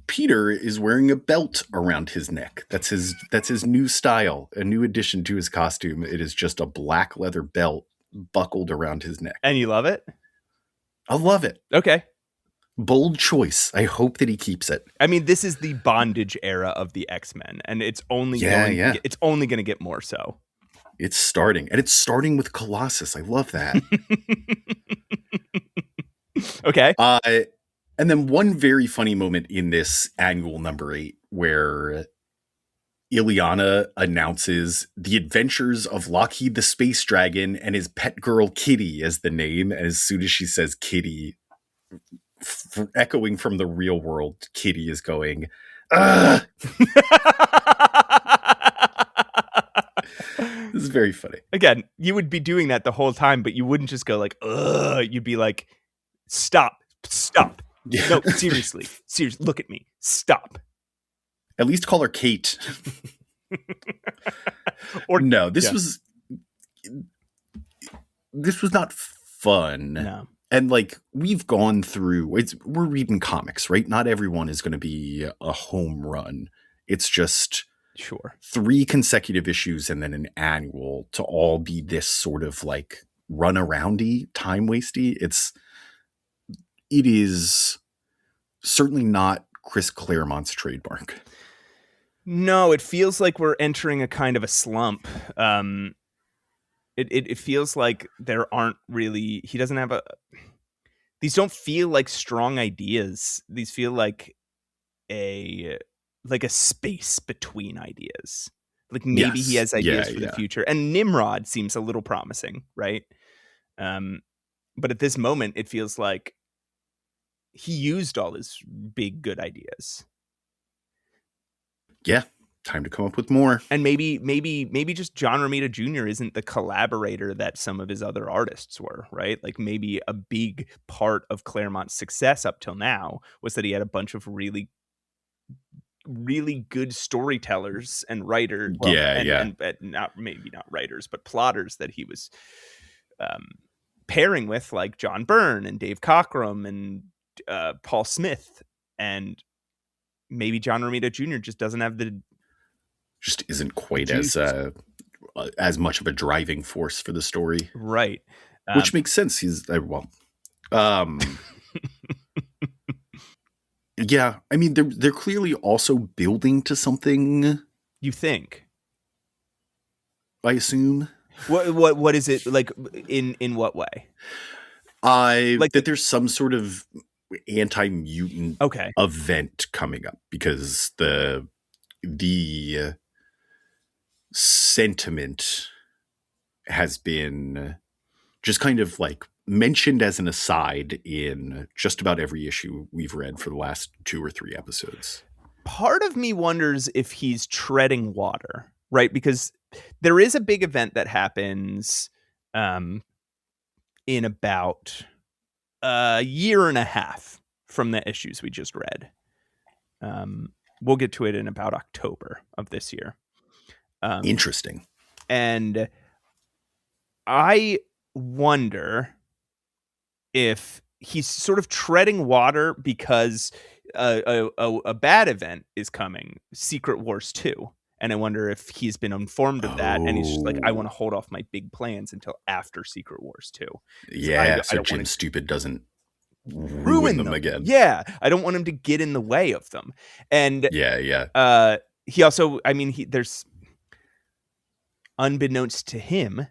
Peter is wearing a belt around his neck. That's his new style, a new addition to his costume. It is just a black leather belt buckled around his neck. And you love it? I love it. Okay. Bold choice. I hope that he keeps it. I mean, this is the bondage era of the X-Men, and it's only it's only going to get more so. It's starting, and it's starting with Colossus. I love that. Okay. And then one very funny moment in this annual number 8 where Ileana announces the adventures of Lockheed the Space Dragon and his pet girl Kitty as the name. And as soon as she says Kitty, echoing from the real world, Kitty is going, "Ugh!" This is very funny. Again, you would be doing that the whole time, but you wouldn't just go like, "Ugh!" You'd be like, stop. Yeah. No, seriously, look at me. Stop. At least call her Kate. Or no, this was not fun. No. And like we've gone through, we're reading comics, right? Not everyone is going to be a home run. It's just sure 3 consecutive issues and then an annual to all be this sort of like run aroundy, time wasty. It is certainly not Chris Claremont's trademark. No, it feels like we're entering a kind of a slump. It feels like there aren't really, he doesn't have these don't feel like strong ideas. These feel like a space between ideas. Like maybe he has ideas for the future. And Nimrod seems a little promising, right? But at this moment, it feels like he used all his big good ideas. Yeah, time to come up with more. And maybe just John Romita Jr. isn't the collaborator that some of his other artists were, right? Like maybe a big part of Claremont's success up till now was that he had a bunch of really, really good storytellers and writers. And not writers, but plotters that he was pairing with, like John Byrne and Dave Cockrum and Paul Smith. And maybe John Romita Jr. just doesn't have just isn't quite as much of a driving force for the story, right? Which makes sense. He's yeah. I mean, they're clearly also building to something. You think? I assume. What is it like? In what way? Like that there's some sort of anti-mutant event coming up because the sentiment has been just kind of like mentioned as an aside in just about every issue we've read for the last 2 or 3 episodes. Part of me wonders if he's treading water, right? Because there is a big event that happens in about a year and a half from the issues we just read. We'll get to it in about October of this year. Interesting. And I wonder if he's sort of treading water because a bad event is coming, Secret Wars 2. And I wonder if he's been informed of that, and he's just like, I want to hold off my big plans until after Secret Wars 2. Yeah, so I don't Jim wanna Stupid doesn't ruin them again. Yeah, I don't want him to get in the way of them. And yeah. He also, I mean, there's, unbeknownst to him,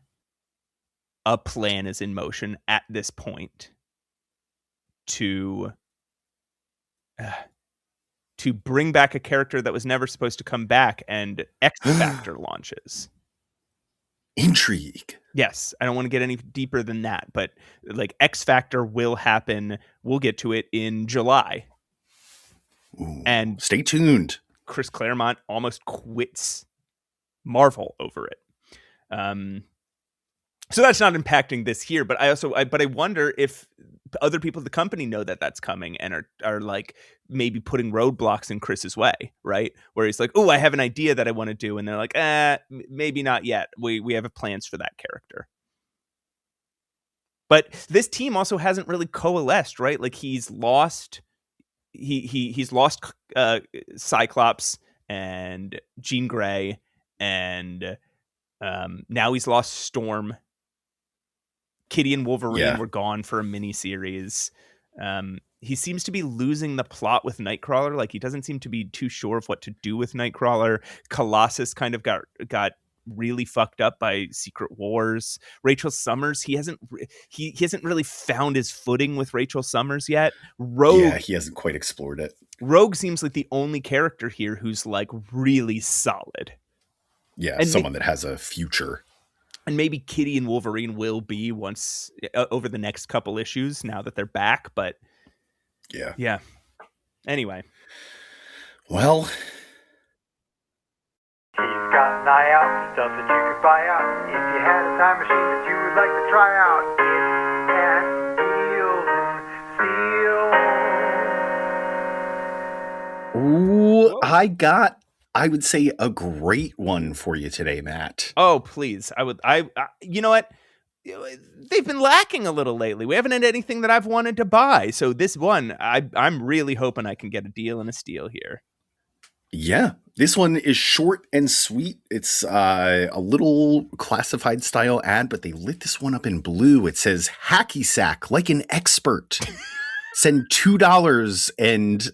a plan is in motion at this point to bring back a character that was never supposed to come back, and X Factor launches. Intrigue. Yes, I don't want to get any deeper than that, but like X Factor will happen. We'll get to it in July. Ooh, and stay tuned. Chris Claremont almost quits Marvel over it. So that's not impacting this here, but I wonder if other people at the company know that that's coming and are like maybe putting roadblocks in Chris's way, right? Where he's like, "Oh, I have an idea that I want to do," and they're like, maybe not yet. We have plans for that character." But this team also hasn't really coalesced, right? Like he's lost Cyclops and Jean Grey, and now he's lost Storm. Kitty and Wolverine were gone for a mini-series. He seems to be losing the plot with Nightcrawler. Like, he doesn't seem to be too sure of what to do with Nightcrawler. Colossus kind of got really fucked up by Secret Wars. Rachel Summers, he hasn't really found his footing with Rachel Summers yet. Rogue, yeah, he hasn't quite explored it. Rogue seems like the only character here who's like really solid. Yeah, and someone that has a future. And maybe Kitty and Wolverine will be once over the next couple issues now that they're back. But yeah. Anyway. Well, he's got an eye out, stuff that you could buy out. If you had a time machine that you would like to try out, it's at Deals and Steals. ooh, I would say a great one for you today, Matt. Oh, please. I you know what? They've been lacking a little lately. We haven't had anything that I've wanted to buy. So this one, I'm really hoping I can get a deal and a steal here. Yeah, this one is short and sweet. It's a little classified style ad, but they lit this one up in blue. It says hacky-sack like an expert. Send $2 and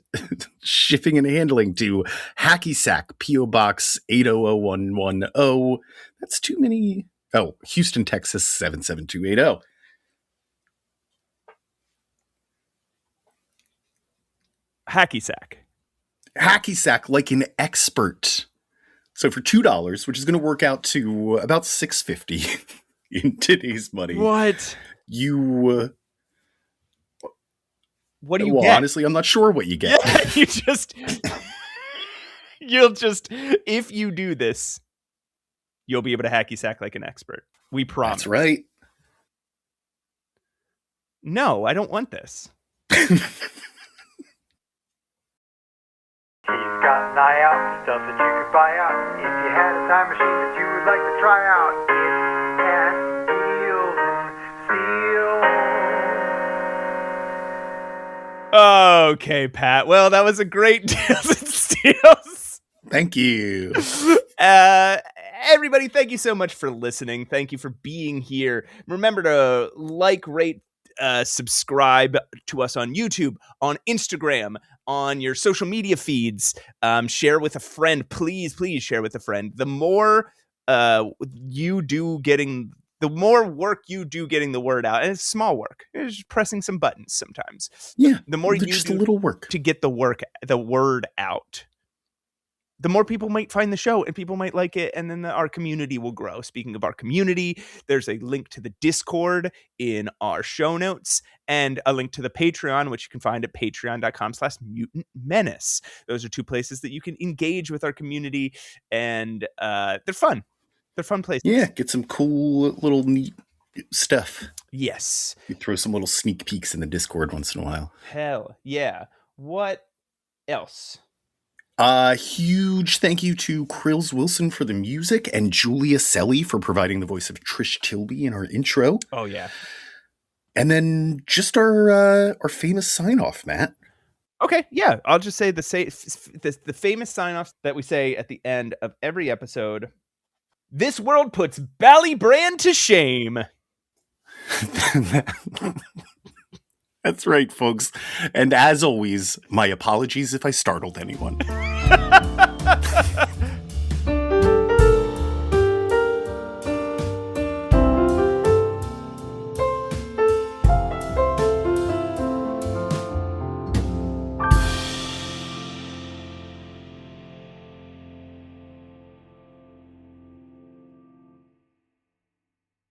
shipping and handling to hacky-sack, P.O. Box 800110. That's too many. Oh, Houston, Texas 77280. Hacky-sack. Hacky-sack like an expert. So for $2, which is going to work out to about $6.50 in today's money. What? What do you get? Honestly, I'm not sure what you get. Yeah, if you do this, you'll be able to hacky sack like an expert. We promise. That's right. No, I don't want this. He's got an eye out, stuff that you could buy out. If you had a time machine that you would like to try out, it's at Deals and Steals. Okay, Pat. Well, that was a great Deals and Steals. Thank you. Everybody, thank you so much for listening. Thank you for being here. Remember to like, rate, subscribe to us on YouTube, on Instagram, on your social media feeds. Share with a friend. Please share with a friend. The more you do getting... The more work you do getting the word out, and it's small work, it's just pressing some buttons sometimes. Yeah, the more you just do a little work to get the word out, the more people might find the show and people might like it, and then our community will grow. Speaking of our community, there's a link to the Discord in our show notes and a link to the Patreon, which you can find at patreon.com/Mutant Menace. Those are two places that you can engage with our community, and they're fun. They're fun places. Yeah, get some cool little neat stuff. Yes. You throw some little sneak peeks in the Discord once in a while. Hell yeah. What else? Huge thank you to Krills Wilson for the music and Julia Selly for providing the voice of Trish Tilby in our intro. Oh, yeah. And then just our famous sign-off, Matt. Okay, yeah. I'll just say the famous sign-off that we say at the end of every episode. This world puts Ballybrand to shame. That's right, folks. And as always, my apologies if I startled anyone.